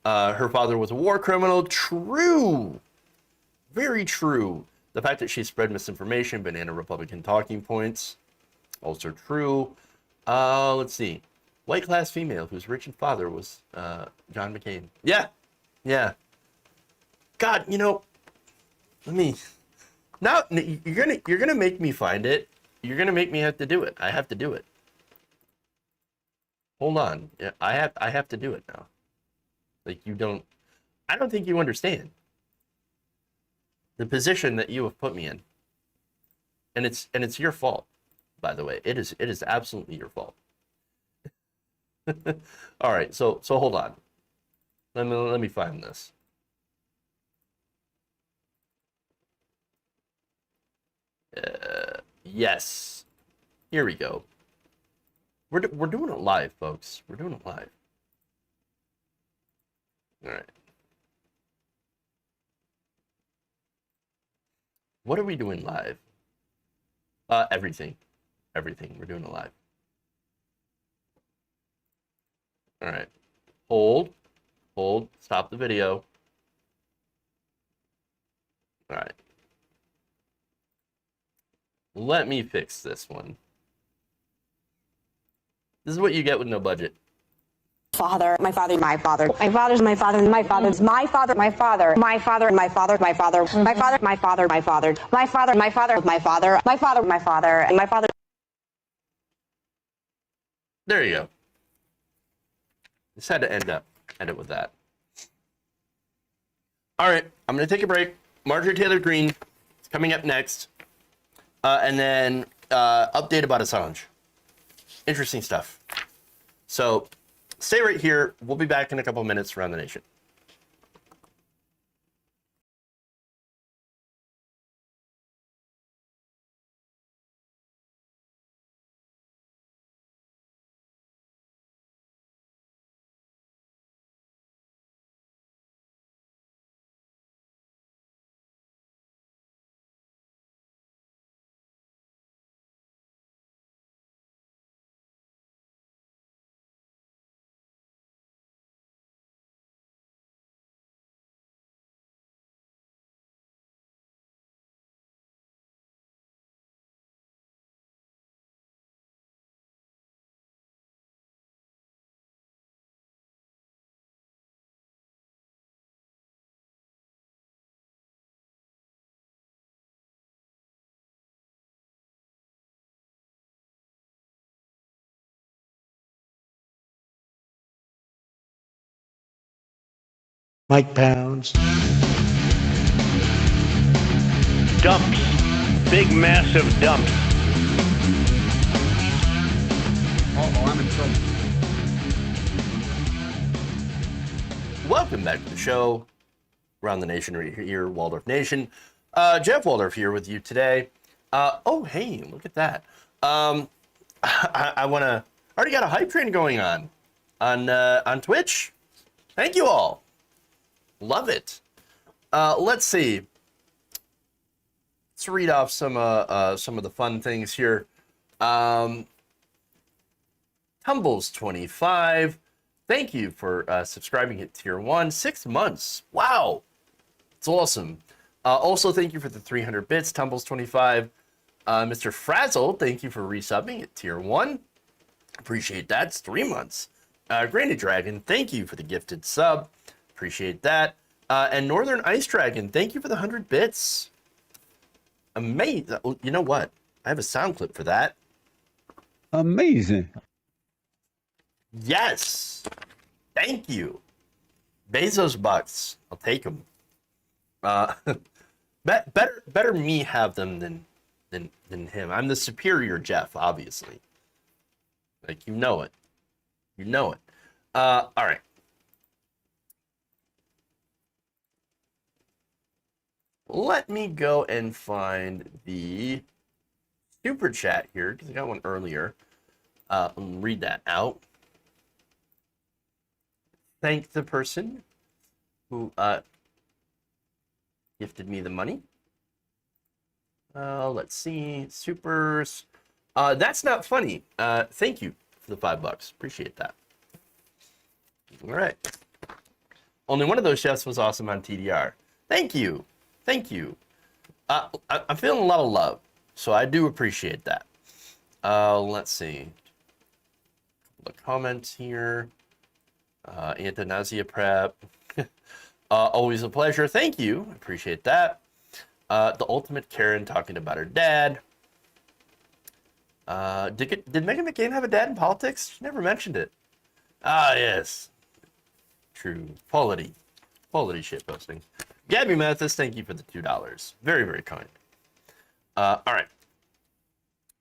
[SPEAKER 4] Her father was a war criminal. True. Very true. The fact that she spread misinformation, banana Republican talking points, also true. Let's see. White class female whose rich father was John McCain. Yeah. God, let me. Now you're gonna make me find it. You're gonna make me have to do it. I have to do it. Hold on. Yeah, I have to do it now. Like I don't think you understand the position that you have put me in. And it's your fault, by the way. It is absolutely your fault. All right, so hold on. Let me find this. Yes. Here we go. We're doing it live, folks. We're doing it live. All right. What are we doing live? Everything. everything. We're doing it live. All right. Hold. Stop the video. All right. Let me fix this one. This is what you get with no budget.
[SPEAKER 7] Father, my father, my father, my father's my father, my father's my father, my father, my father, my father, my father, my father, my father, my father, my father, my father, my father, my father, my father, and my father.
[SPEAKER 4] There you go. Just had to end it with that. All right, I'm going to take a break. Marjorie Taylor Greene is coming up next. And then update about Assange. Interesting stuff. So stay right here. We'll be back in a couple minutes around the nation.
[SPEAKER 1] Mike Pounds.
[SPEAKER 5] Dumps. Big, massive dumps.
[SPEAKER 3] I'm in trouble.
[SPEAKER 4] Welcome back to the show. Around the nation right here, Waldorf Nation. Jeff Waldorf here with you today. Oh, hey, look at that. I want to... already got a hype train going on Twitch. Thank you all. Love it. Let's see. Let's read off some of the fun things here. Tumbles25. Thank you for subscribing at Tier 1. 6 months. Wow. It's awesome. Also, thank you for the 300 bits, Tumbles25. Mr. Frazzle, thank you for resubbing at Tier 1. Appreciate that. It's 3 months. Granny Dragon, thank you for the gifted sub. Appreciate that. And Northern Ice Dragon, thank you for the 100 bits. Amazing. You know what? I have a sound clip for that.
[SPEAKER 8] Amazing.
[SPEAKER 4] Yes. Thank you. Bezos bucks. I'll take them. Better me have them than him. I'm the superior Jeff, obviously. Like, you know it. You know it. All right. Let me go and find the super chat here, because I got one earlier. Read that out. Thank the person who gifted me the money. Let's see. Supers. That's not funny. Thank you for the $5. Appreciate that. All right. Only one of those chefs was awesome on TDR. Thank you. Thank you. I'm feeling a lot of love, so I do appreciate that. Let's see. The comments here. Euthanasia prep. Always a pleasure. Thank you. Appreciate that. The ultimate Karen talking about her dad. Did Meghan McCain have a dad in politics? She never mentioned it. Ah, yes. True. Quality shit posting. Gabby Mathis, thank you for the $2. Very, very kind. All right.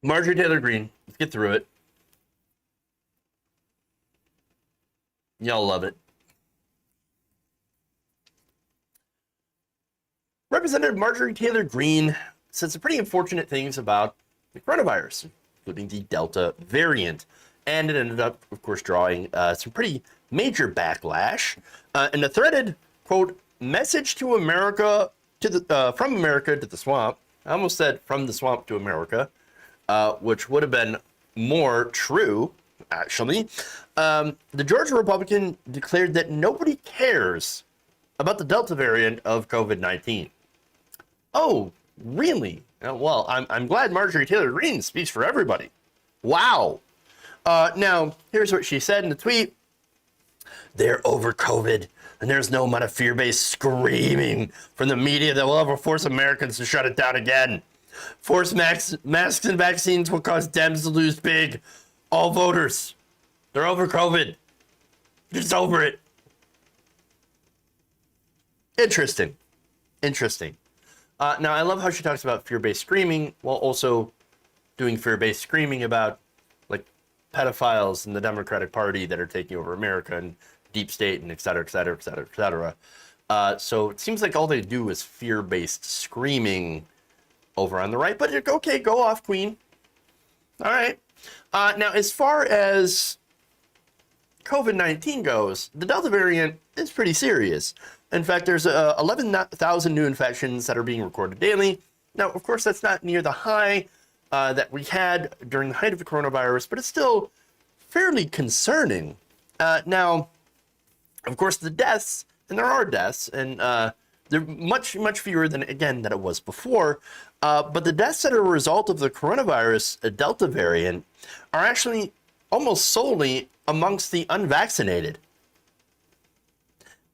[SPEAKER 4] Marjorie Taylor Greene. Let's get through it. Y'all love it. Representative Marjorie Taylor Greene said some pretty unfortunate things about the coronavirus, including the Delta variant. And it ended up, of course, drawing some pretty major backlash. And a threaded, quote, message to America, from America to the swamp. I almost said from the swamp to America. which would have been more true, actually. The Georgia Republican declared that nobody cares about the Delta variant of COVID-19. Oh, really? Well, I'm glad Marjorie Taylor Greene speaks for everybody. Wow. Now, here's what she said in the tweet. They're over COVID, and there's no amount of fear-based screaming from the media that will ever force Americans to shut it down again. Forced masks and vaccines will cause Dems to lose big. All voters, they're over COVID. They're just over it. Interesting. Now, I love how she talks about fear-based screaming while also doing fear-based screaming about like pedophiles in the Democratic Party that are taking over America and deep state and et cetera, et cetera, et cetera, et cetera. So it seems like all they do is fear-based screaming over on the right. But okay, go off, Queen. All right. Now, as far as COVID-19 goes, the Delta variant is pretty serious. In fact, there's 11,000 new infections that are being recorded daily. Now, of course, that's not near the high that we had during the height of the coronavirus, but it's still fairly concerning. Now, of course, the deaths, and there are deaths, and they're much, much fewer than it was before. But the deaths that are a result of the coronavirus Delta variant are actually almost solely amongst the unvaccinated.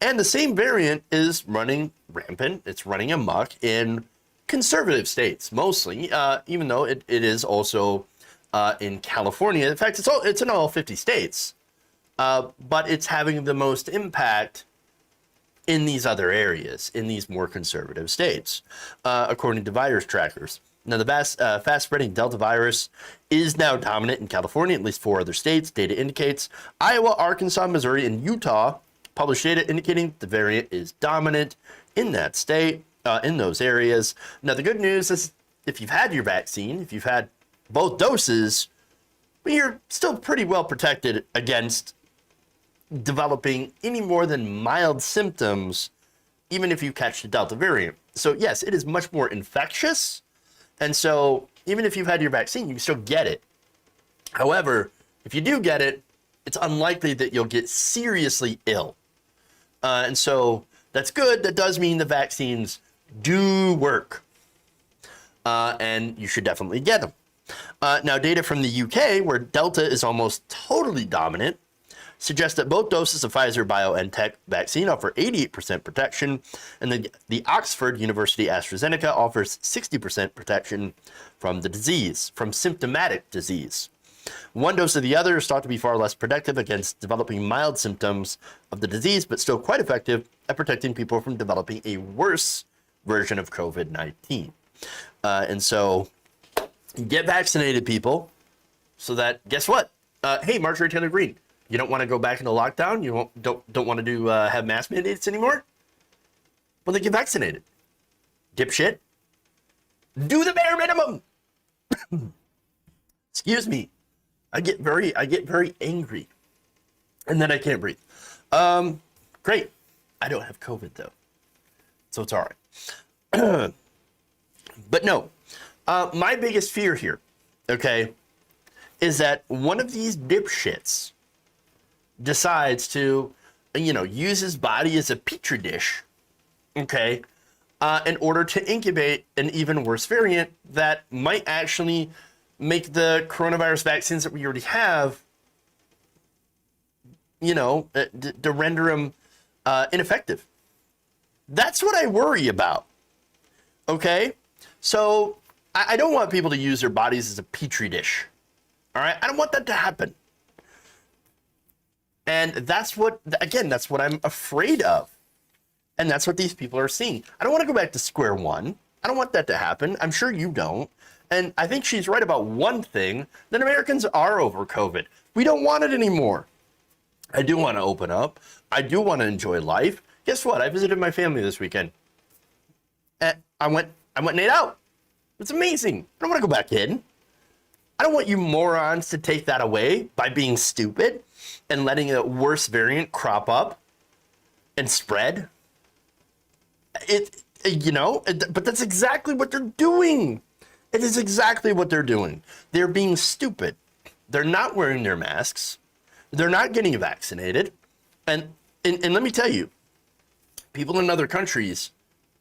[SPEAKER 4] And the same variant is running rampant. It's running amok in conservative states, mostly, even though it is also in California. In fact, it's in all 50 states, but it's having the most impact in these other areas, in these more conservative states, according to virus trackers. Now, the fast-spreading Delta virus is now dominant in California, at least 4 other states. Data indicates Iowa, Arkansas, Missouri, and Utah published data indicating the variant is dominant in that state, in those areas. Now, the good news is if you've had your vaccine, if you've had both doses, you're still pretty well protected against developing any more than mild symptoms, even if you catch the Delta variant. So, yes, it is much more infectious. And so even if you've had your vaccine, you can still get it. However, if you do get it, it's unlikely that you'll get seriously ill. And so that's good. That does mean the vaccines do work. And you should definitely get them. Now, data from the UK, where Delta is almost totally dominant, suggests that both doses of Pfizer-BioNTech vaccine offer 88% protection, and the Oxford University AstraZeneca offers 60% protection from the disease, from symptomatic disease. One dose of the other is thought to be far less protective against developing mild symptoms of the disease, but still quite effective at protecting people from developing a worse version of COVID-19. And so get vaccinated, people, so that, guess what? Hey, Marjorie Taylor Greene, you don't want to go back into lockdown? You don't want to have mask mandates anymore? Well, then get vaccinated. Dipshit. Do the bare minimum. Excuse me. I get very angry, and then I can't breathe. Great. I don't have COVID though, so it's all right. But no, my biggest fear here, okay, is that one of these dipshits decides to, use his body as a petri dish, okay, in order to incubate an even worse variant that might actually make the coronavirus vaccines that we already have, to render them ineffective. That's what I worry about, okay? So I don't want people to use their bodies as a petri dish, all right? I don't want that to happen. And that's what I'm afraid of. And that's what these people are seeing. I don't want to go back to square one. I don't want that to happen. I'm sure you don't. And I think she's right about one thing, that Americans are over COVID. We don't want it anymore. I do want to open up. I do want to enjoy life. Guess what? I visited my family this weekend. And I went and ate out. It's amazing. I don't want to go back in. I don't want you morons to take that away by being stupid and letting a worse variant crop up and spread. But that's exactly what they're doing. It is exactly what they're doing. They're being stupid. They're not wearing their masks. They're not getting vaccinated. And let me tell you, people in other countries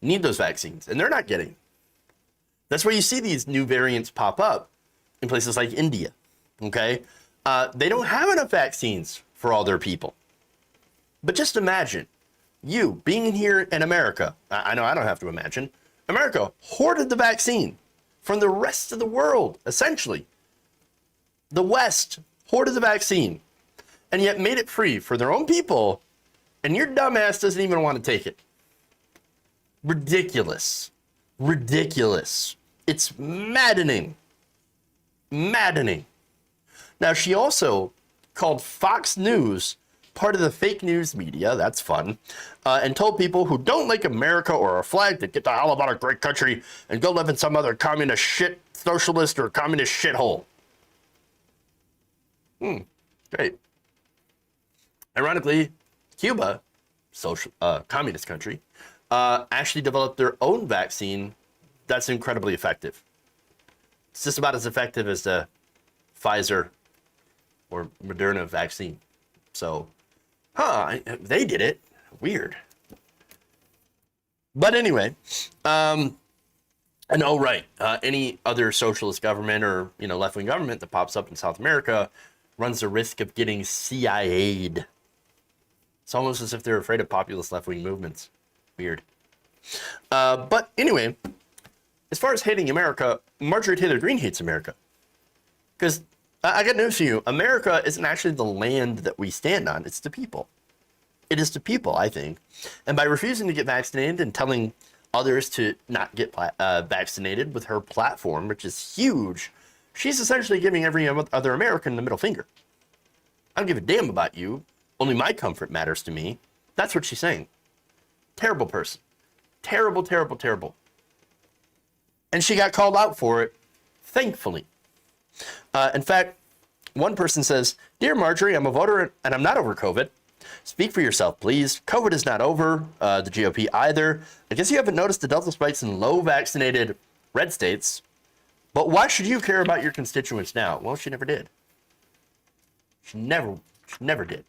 [SPEAKER 4] need those vaccines, and they're not getting. That's why you see these new variants pop up in places like India, okay? They don't have enough vaccines for all their people. But just imagine, you being here in America, I know I don't have to imagine, America hoarded the vaccine from the rest of the world, essentially. The West hoarded the vaccine, and yet made it free for their own people, and your dumbass doesn't even want to take it. Ridiculous. Ridiculous. It's maddening. Maddening. Now, she also called Fox News part of the fake news media, that's fun, and told people who don't like America or our flag to get the hell about our great country and go live in some other communist shit, socialist or communist shithole. Great. Ironically, Cuba, communist country, actually developed their own vaccine that's incredibly effective. It's just about as effective as the Pfizer or Moderna vaccine. So, they did it. Weird. But anyway, and oh right, any other socialist government or left-wing government that pops up in South America runs the risk of getting CIA'd. It's almost as if they're afraid of populist left-wing movements. Weird. But anyway, as far as hating America, Marjorie Taylor Greene hates America. Because I got news for you. America isn't actually the land that we stand on. It's the people. It is the people, I think. And by refusing to get vaccinated and telling others to not get vaccinated with her platform, which is huge, she's essentially giving every other American the middle finger. I don't give a damn about you. Only my comfort matters to me. That's what she's saying. Terrible person. Terrible, terrible, terrible. And she got called out for it, thankfully. In fact, one person says, "Dear Marjorie, I'm a voter and I'm not over COVID. Speak for yourself, please. COVID is not over, the GOP either. I guess you haven't noticed the Delta spikes in low vaccinated red states. But why should you care about your constituents now?" Well, she never did. She never did.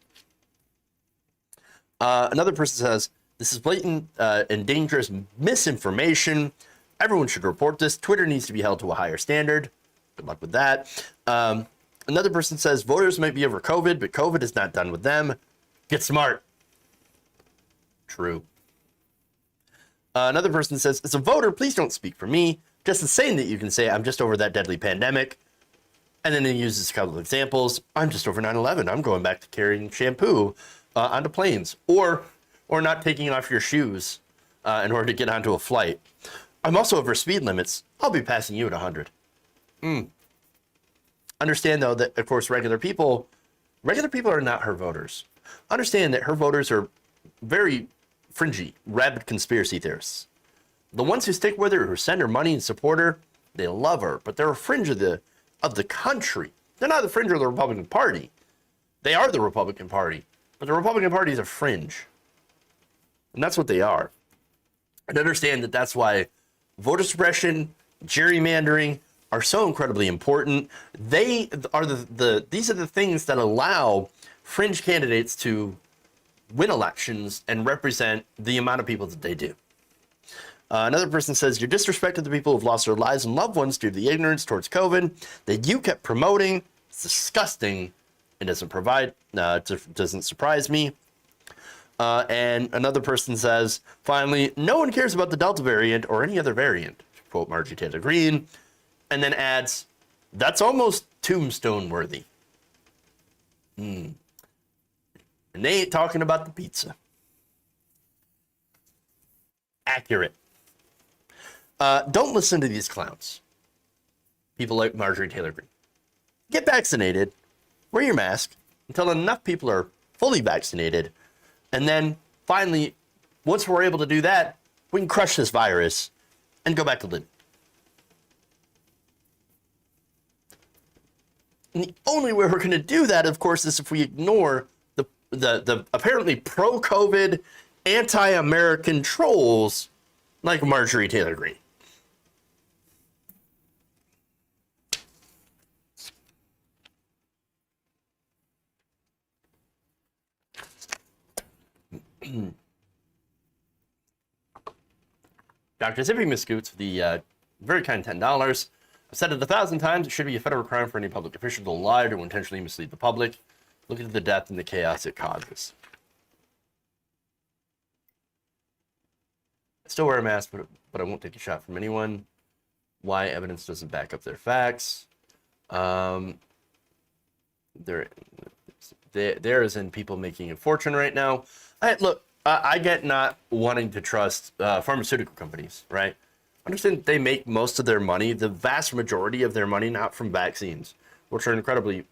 [SPEAKER 4] Another person says, "This is blatant and dangerous misinformation. Everyone should report this. Twitter needs to be held to a higher standard." Good luck with that. Another person says, "Voters might be over COVID, but COVID is not done with them. Get smart." True. Another person says, "As a voter, please don't speak for me. Just the same that you can say, I'm just over that deadly pandemic." And then he uses a couple of examples. "I'm just over 9/11. I'm going back to carrying shampoo onto planes. Or not taking off your shoes in order to get onto a flight. I'm also over speed limits. I'll be passing you at 100. Understand, though, that, of course, regular people are not her voters. Understand that her voters are very fringy, rabid conspiracy theorists. The ones who stick with her, who send her money and support her, they love her, but they're a fringe of the country. They're not the fringe of the Republican Party. They are the Republican Party, but the Republican Party is a fringe. And that's what they are. And understand that that's why voter suppression, gerrymandering are so incredibly important. They are these are the things that allow fringe candidates to win elections and represent the amount of people that they do. Another person says, "Your disrespect to the people who've lost their lives and loved ones due to the ignorance towards COVID that you kept promoting. It's disgusting. It doesn't surprise me." And another person says, finally, "No one cares about the Delta variant or any other variant," to quote Marjorie Taylor Greene, and then adds, "That's almost tombstone worthy." And they ain't talking about the pizza. Accurate. Don't listen to these clowns. People like Marjorie Taylor Greene. Get vaccinated, wear your mask until enough people are fully vaccinated, and then finally, once we're able to do that, we can crush this virus and go back to living. And the only way we're going to do that, of course, is if we ignore the apparently pro-COVID, anti-American trolls like Marjorie Taylor Greene. Dr. Zippy Miss Scoots, the very kind $10. I've said it 1,000 times, it should be a federal crime for any public official to lie or to intentionally mislead the public. Look at the depth and the chaos it causes. I still wear a mask, but I won't take a shot from anyone. Why evidence doesn't back up their facts. There is in people making a fortune right now. I get not wanting to trust pharmaceutical companies, right? Understand they make most of their money, the vast majority of their money, not from vaccines, which are incredibly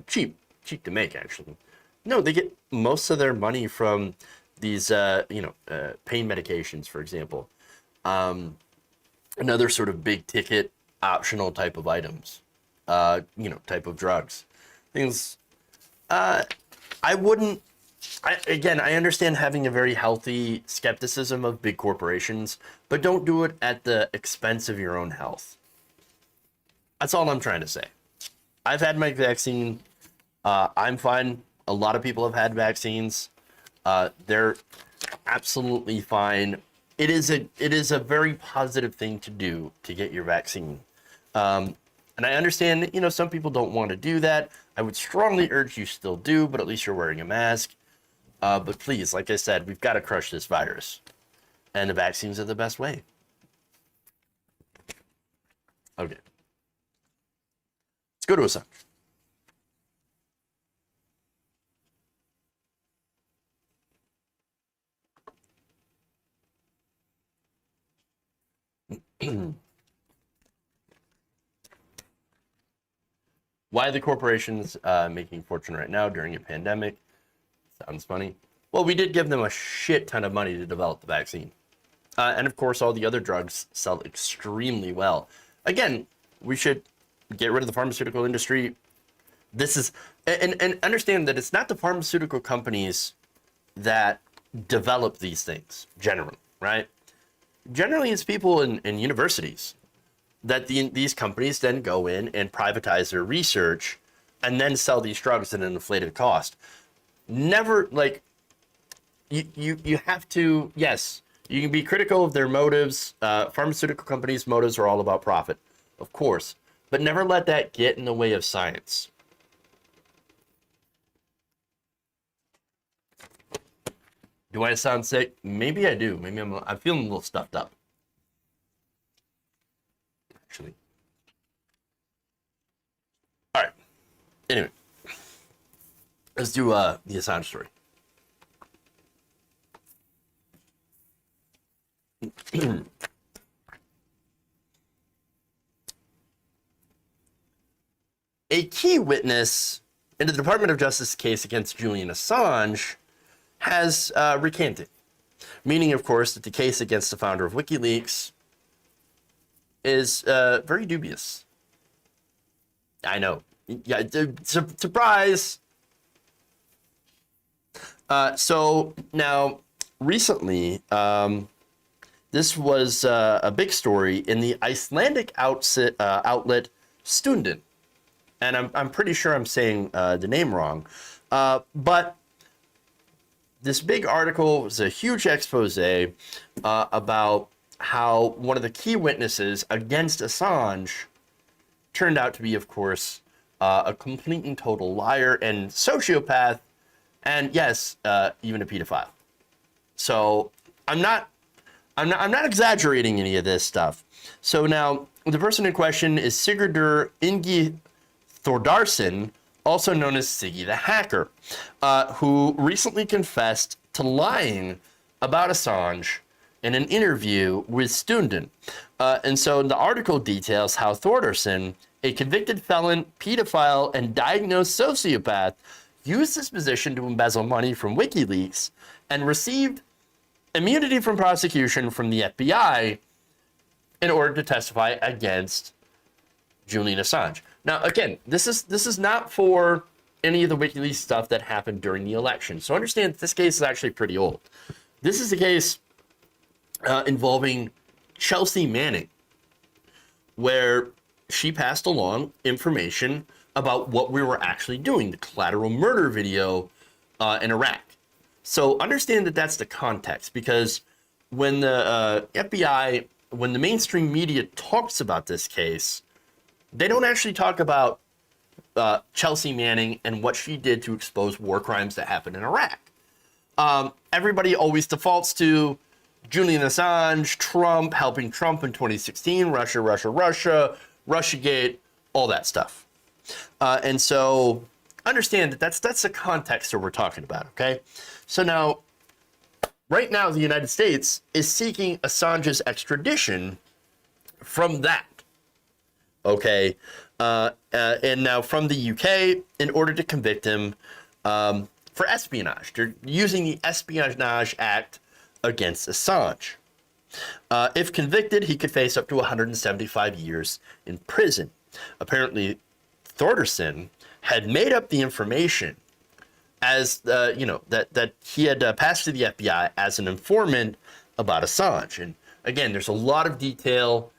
[SPEAKER 4] cheap to make, actually. No, they get most of their money from these, pain medications, for example. Another sort of big ticket, optional type of items, type of drugs. Things, I understand having a very healthy skepticism of big corporations, but don't do it at the expense of your own health. That's all I'm trying to say. I've had my vaccine. I'm fine. A lot of people have had vaccines. They're absolutely fine. It is a very positive thing to do to get your vaccine. And I understand that, some people don't want to do that. I would strongly urge you still do, but at least you're wearing a mask. But please, like I said, we've got to crush this virus. And the vaccines are the best way. Okay. Let's go to Assange. Why the corporations making fortune right now during a pandemic? Sounds funny. Well, we did give them a shit ton of money to develop the vaccine. And of course, all the other drugs sell extremely well. Again, we should get rid of the pharmaceutical industry. This is, and understand that it's not the pharmaceutical companies that develop these things, generally, right? Generally, it's people in universities that these companies then go in and privatize their research and then sell these drugs at an inflated cost. Never, you have to, yes, you can be critical of their motives. Pharmaceutical companies' motives are all about profit, of course, but never let that get in the way of science. Do I sound sick? Maybe I do. Maybe I'm feeling a little stuffed up. Actually. All right. Anyway, let's do the Assange story. A key witness in the Department of Justice case against Julian Assange has recanted, meaning, of course, that the case against the founder of WikiLeaks is very dubious. I know. Yeah, surprise. So now, recently, this was a big story in the Icelandic outlet Stundin. And I'm pretty sure I'm saying the name wrong. But this big article was a huge expose about how one of the key witnesses against Assange turned out to be, of course, a complete and total liar and sociopath, and yes, even a pedophile. So I'm not exaggerating any of this stuff. So now the person in question is Sigurdur Ingi Thordarson, also known as Siggy the Hacker, who recently confessed to lying about Assange in an interview with Stundin. And so the article details how Thordarson, a convicted felon, pedophile, and diagnosed sociopath, used his position to embezzle money from WikiLeaks and received immunity from prosecution from the FBI in order to testify against Julian Assange. Now, again, this is not for any of the WikiLeaks stuff that happened during the election. So understand this case is actually pretty old. This is a case involving Chelsea Manning, where she passed along information about what we were actually doing, the collateral murder video in Iraq. So understand that that's the context, because when the FBI, when the mainstream media talks about this case, they don't actually talk about Chelsea Manning and what she did to expose war crimes that happened in Iraq. Everybody always defaults to Julian Assange, Trump, helping Trump in 2016, Russia, Russiagate, all that stuff. And so understand that that's the context that we're talking about, okay? So now, right now, the United States is seeking Assange's extradition from that, okay? And now from the UK in order to convict him for espionage. They're using the Espionage Act against Assange. If convicted, he could face up to 175 years in prison. Apparently, Thordarson had made up the information as, that he had passed to the FBI as an informant about Assange. And again, there's a lot of detail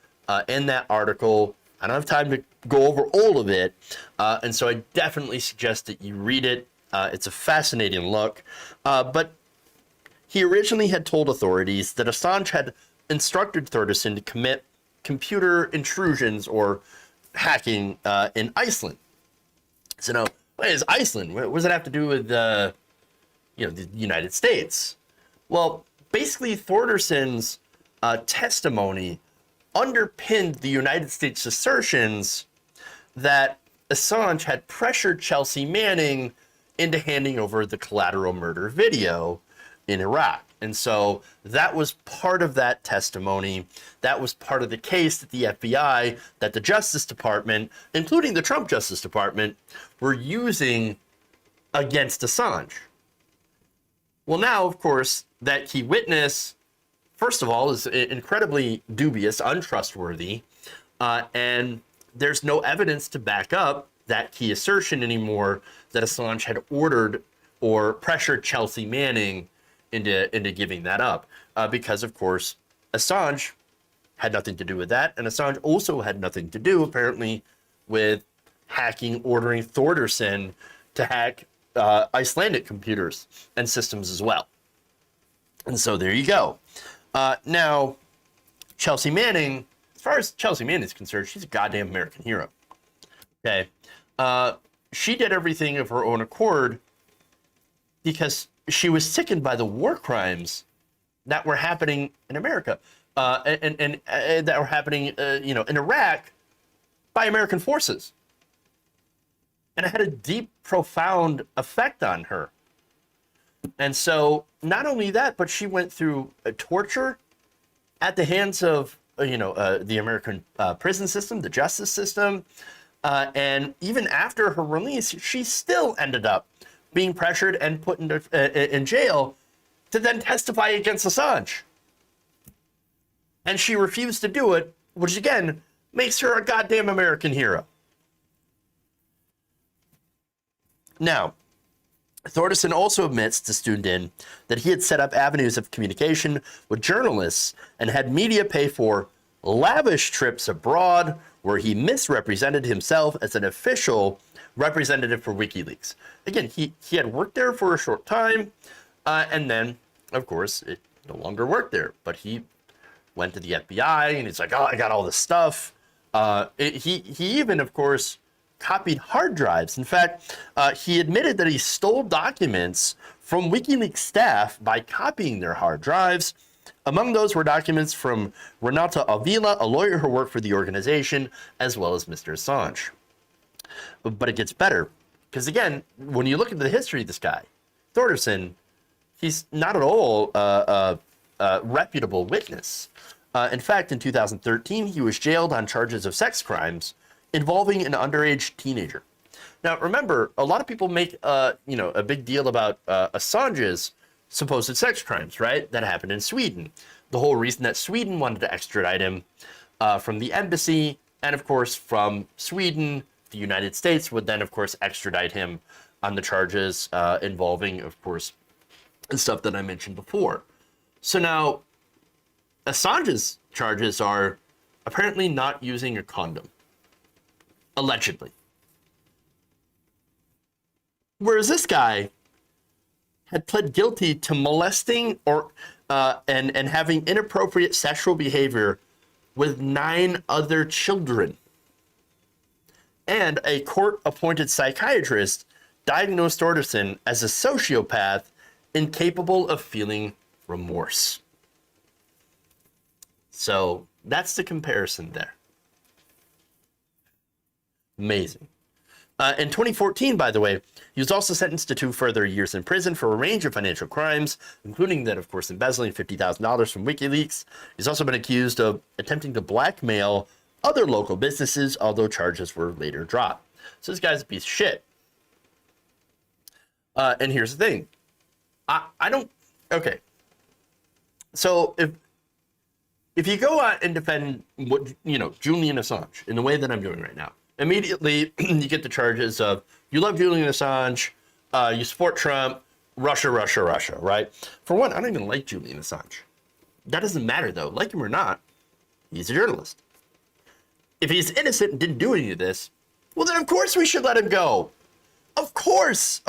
[SPEAKER 4] in that article. I don't have time to go over all of it. And so I definitely suggest that you read it. It's a fascinating look. But he originally had told authorities that Assange had instructed Thordarson to commit computer intrusions or hacking in Iceland. So now, what is Iceland? What does it have to do with the United States? Well, basically Thordarson's testimony underpinned the United States assertions that Assange had pressured Chelsea Manning into handing over the collateral murder video in Iraq. And so that was part of that testimony. That was part of the case that the FBI, that the Justice Department, including the Trump Justice Department, were using against Assange. Well, now, of course, that key witness, first of all, is incredibly dubious, untrustworthy, and there's no evidence to back up that key assertion anymore that Assange had ordered or pressured Chelsea Manning into giving that up, because of course Assange had nothing to do with that, and Assange also had nothing to do apparently with ordering Thordarson to hack Icelandic computers and systems as well. And so there you go. Now, Chelsea Manning, as far as Chelsea Manning is concerned, she's a goddamn American hero. Okay, she did everything of her own accord because she was sickened by the war crimes that were happening in America, and that were happening, in Iraq by American forces. And it had a deep, profound effect on her. And so not only that, but she went through torture at the hands of, the American prison system, the justice system. And even after her release, she still ended up being pressured and put in jail to then testify against Assange. And she refused to do it, which again makes her a goddamn American hero. Now, Thordarson also admits to Stundin that he had set up avenues of communication with journalists and had media pay for lavish trips abroad where he misrepresented himself as an official representative for WikiLeaks. Again, he had worked there for a short time, and then, of course, it no longer worked there. But he went to the FBI, and he's like, oh, I got all this stuff. He even, of course, copied hard drives. In fact, he admitted that he stole documents from WikiLeaks staff by copying their hard drives. Among those were documents from Renata Avila, a lawyer who worked for the organization, as well as Mr. Assange. But it gets better, because again, when you look at the history of this guy, Thordarson, he's not at all a reputable witness. In fact, in 2013, he was jailed on charges of sex crimes involving an underage teenager. Now, remember, a lot of people make a big deal about Assange's supposed sex crimes, right? That happened in Sweden. The whole reason that Sweden wanted to extradite him from the embassy, and of course from Sweden, the United States would then, of course, extradite him on the charges involving, of course, the stuff that I mentioned before. So now, Assange's charges are apparently not using a condom. Allegedly. Whereas this guy had pled guilty to molesting or and having inappropriate sexual behavior with 9 other children. And a court-appointed psychiatrist diagnosed Orderson as a sociopath incapable of feeling remorse. So that's the comparison there. Amazing. In 2014, by the way, he was also sentenced to 2 further years in prison for a range of financial crimes, including that, of course, embezzling $50,000 from WikiLeaks. He's also been accused of attempting to blackmail other local businesses, although charges were later dropped. So this guy's a piece of shit. And here's the thing. I don't... Okay. So if you go out and defend what, Julian Assange in the way that I'm doing right now, immediately you get the charges of you love Julian Assange, you support Trump, Russia, right? For one, I don't even like Julian Assange. That doesn't matter though. Like him or not, he's a journalist. If he's innocent and didn't do any of this, well then of course we should let him go. Of course.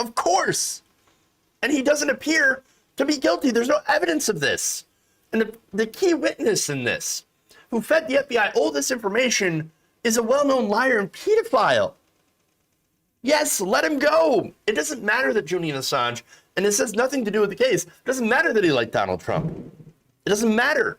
[SPEAKER 4] And he doesn't appear to be guilty. There's no evidence of this. And the key witness in this, who fed the FBI all this information, is a well-known liar and pedophile. Yes, let him go. It doesn't matter that Julian Assange, and this has nothing to do with the case, it doesn't matter that he liked Donald Trump. It doesn't matter.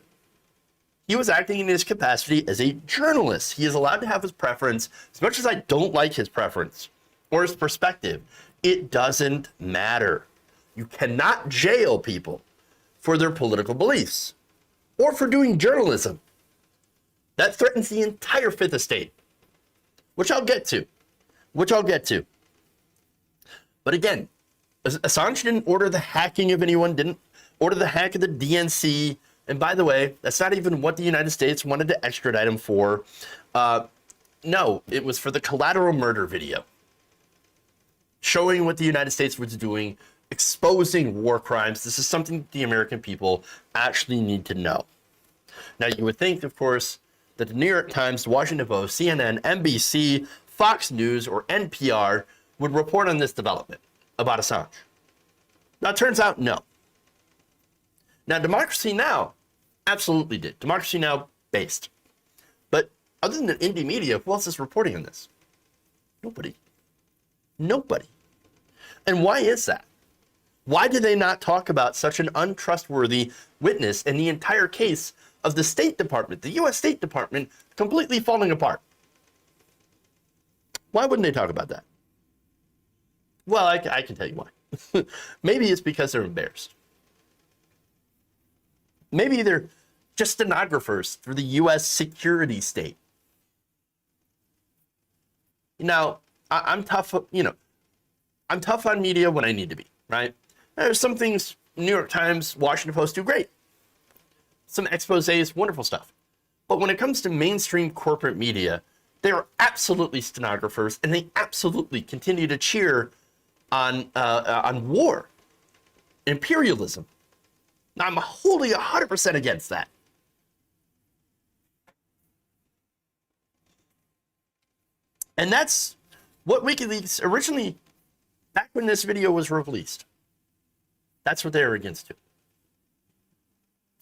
[SPEAKER 4] He was acting in his capacity as a journalist. He is allowed to have his preference, as much as I don't like his preference or his perspective. It doesn't matter. You cannot jail people for their political beliefs or for doing journalism. That threatens the entire Fifth Estate, which I'll get to. But again, Assange didn't order the hacking of anyone, didn't order the hack of the DNC. And by the way, that's not even what the United States wanted to extradite him for. No, it was for the collateral murder video, showing what the United States was doing, exposing war crimes. This is something the American people actually need to know. Now, you would think, of course, that the New York Times, Washington Post, CNN, NBC, Fox News, or NPR would report on this development about Assange. Now, it turns out, no. Now, Democracy Now! Absolutely did. Democracy Now! Based. But other than indie media, who else is reporting on this? Nobody. And why is that? Why do they not talk about such an untrustworthy witness in the entire case of the State Department, the U.S. State Department, completely falling apart? Why wouldn't they talk about that? Well, I can tell you why. Maybe it's because they're embarrassed. Maybe they're just stenographers for the U.S. security state. Now, I'm tough, I'm tough on media when I need to be, right? There's some things New York Times, Washington Post do great. Some exposés, wonderful stuff. But when it comes to mainstream corporate media, they are absolutely stenographers, and they absolutely continue to cheer on war, imperialism. Now, I'm wholly 100% against that. And that's what WikiLeaks originally, back when this video was released, that's what they were against too.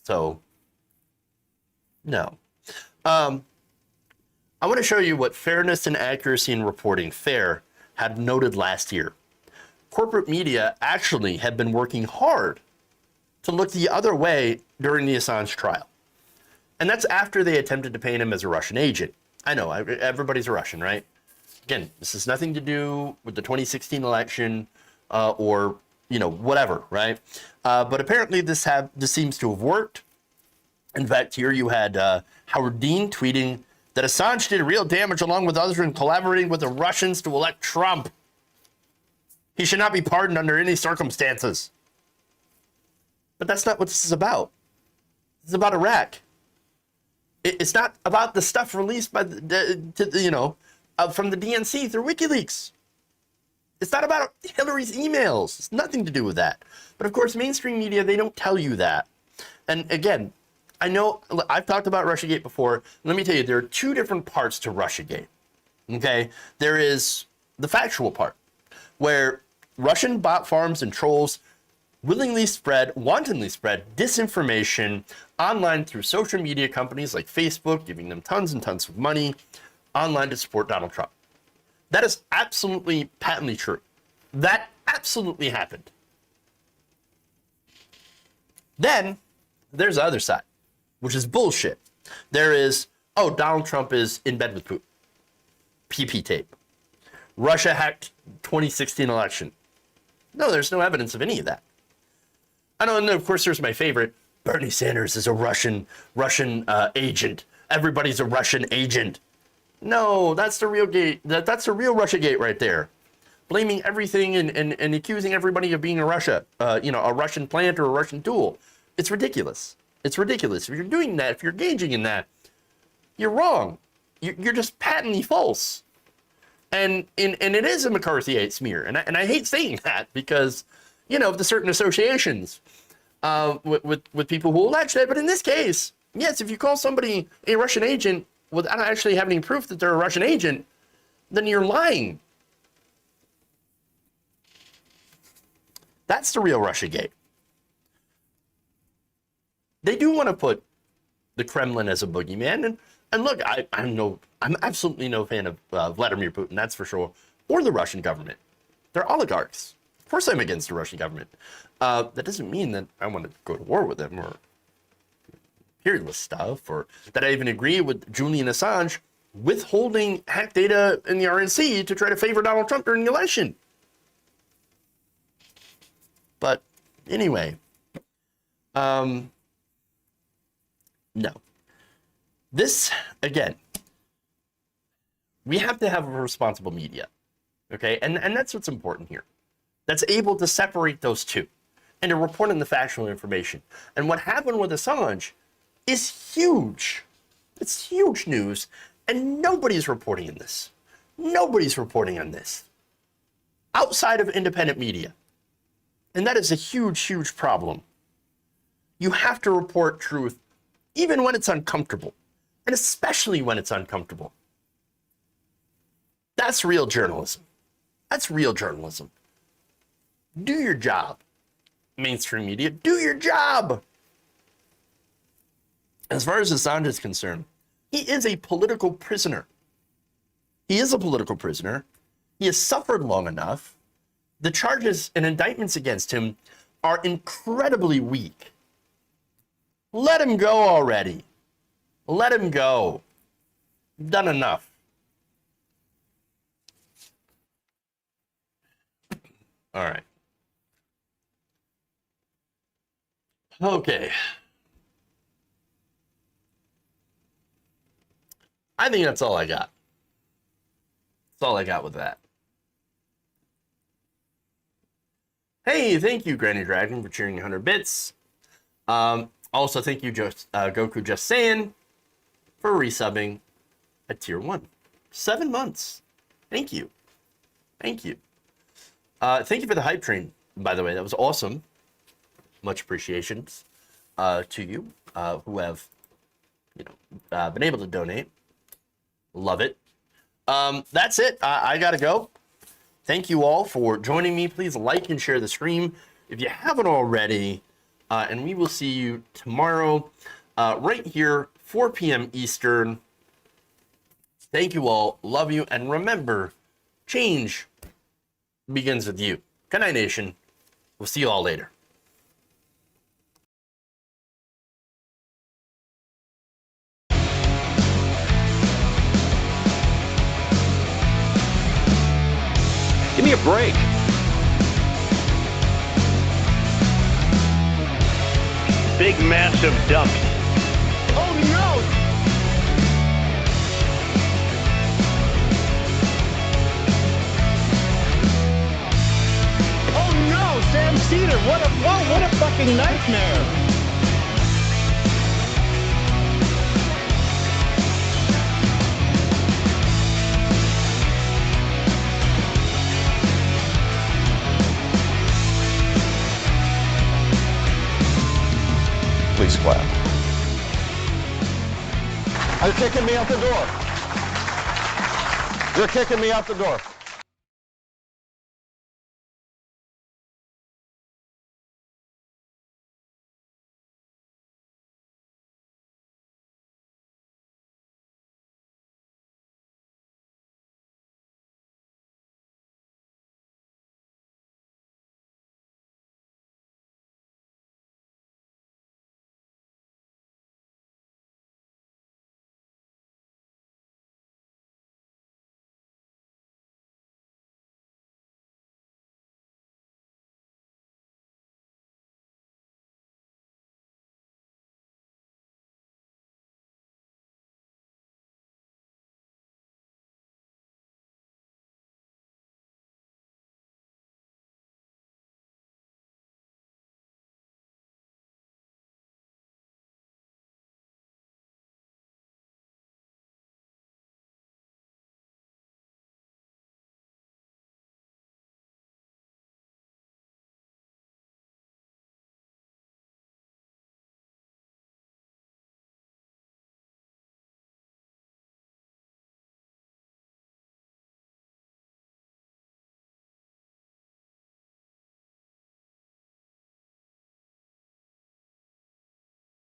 [SPEAKER 4] So, no. I want to show you what Fairness and Accuracy in Reporting, FAIR, had noted last year. Corporate media actually had been working hard to look the other way during the Assange trial. And that's after they attempted to paint him as a Russian agent. I know, everybody's a Russian, right? Again, this has nothing to do with the 2016 election or, whatever, right? But apparently this seems to have worked. In fact, here you had Howard Dean tweeting that Assange did real damage along with others in collaborating with the Russians to elect Trump. He should not be pardoned under any circumstances. But that's not what this is about. It's about Iraq. It's not about the stuff released by from the DNC through WikiLeaks. It's not about Hillary's emails. It's nothing to do with that. But of course, mainstream media, they don't tell you that. And again, I know I've talked about Russiagate before. Let me tell you, there are two different parts to Russiagate. Okay? There is the factual part, where Russian bot farms and trolls wantonly spread disinformation online through social media companies like Facebook, giving them tons and tons of money online to support Donald Trump. That is absolutely patently true. That absolutely happened. Then there's the other side, which is bullshit. There is, oh, Donald Trump is in bed with Putin. PP tape. Russia hacked 2016 election. No, there's no evidence of any of that. I know, and of course, there's my favorite. Bernie Sanders is a Russian agent. Everybody's a Russian agent. No, that's the real gate. That's the real Russia gate right there. Blaming everything and accusing everybody of being a Russian plant or a Russian tool. It's ridiculous. It's ridiculous. If you're doing that, if you're engaging in that, you're wrong. You're just patently false. And it is a McCarthyite smear. And I hate saying that because, of the certain associations with people who allege that. But in this case, yes, if you call somebody a Russian agent without actually having any proof that they're a Russian agent, then you're lying. That's the real Russiagate. They do want to put the Kremlin as a boogeyman, and look, I'm absolutely no fan of Vladimir Putin, that's for sure, or the Russian government. They're oligarchs. Of course, I'm against the Russian government. That doesn't mean that I want to go to war with them or imperialist stuff, or that I even agree with Julian Assange withholding hacked data in the RNC to try to favor Donald Trump during the election. But anyway, no. This, again, we have to have a responsible media, okay? And that's what's important here. That's able to separate those two and to report on the factual information. And what happened with Assange is huge. It's huge news, and nobody's reporting on this. Nobody's reporting on this outside of independent media. And that is a huge, huge problem. You have to report truth even when it's uncomfortable, and especially when it's uncomfortable. That's real journalism. That's real journalism. Do your job, mainstream media. Do your job. As far as Assange is concerned, he is a political prisoner. He is a political prisoner. He has suffered long enough. The charges and indictments against him are incredibly weak. Let him go already. Let him go. You've done enough. All right. Okay. I think that's all I got. That's all I got with that. Hey, thank you, Granny Dragon, for cheering 100 bits. Also, thank you, Goku Just Saying, for resubbing at tier 1. 7 months. Thank you. Thank you. Thank you for the hype train, by the way. That was awesome. Much appreciations to you who have, been able to donate. Love it. That's it. I gotta go. Thank you all for joining me. Please like and share the stream if you haven't already. And we will see you tomorrow right here, 4 p.m. Eastern. Thank you all. Love you. And remember, change begins with you. Good night, Nation. We'll see you all later.
[SPEAKER 5] Give me a break. Big, massive dumps.
[SPEAKER 2] Oh no! Oh no, Sam Cedar! What a fucking nightmare!
[SPEAKER 9] Please clap. You're kicking me out the door. You're kicking me out the door.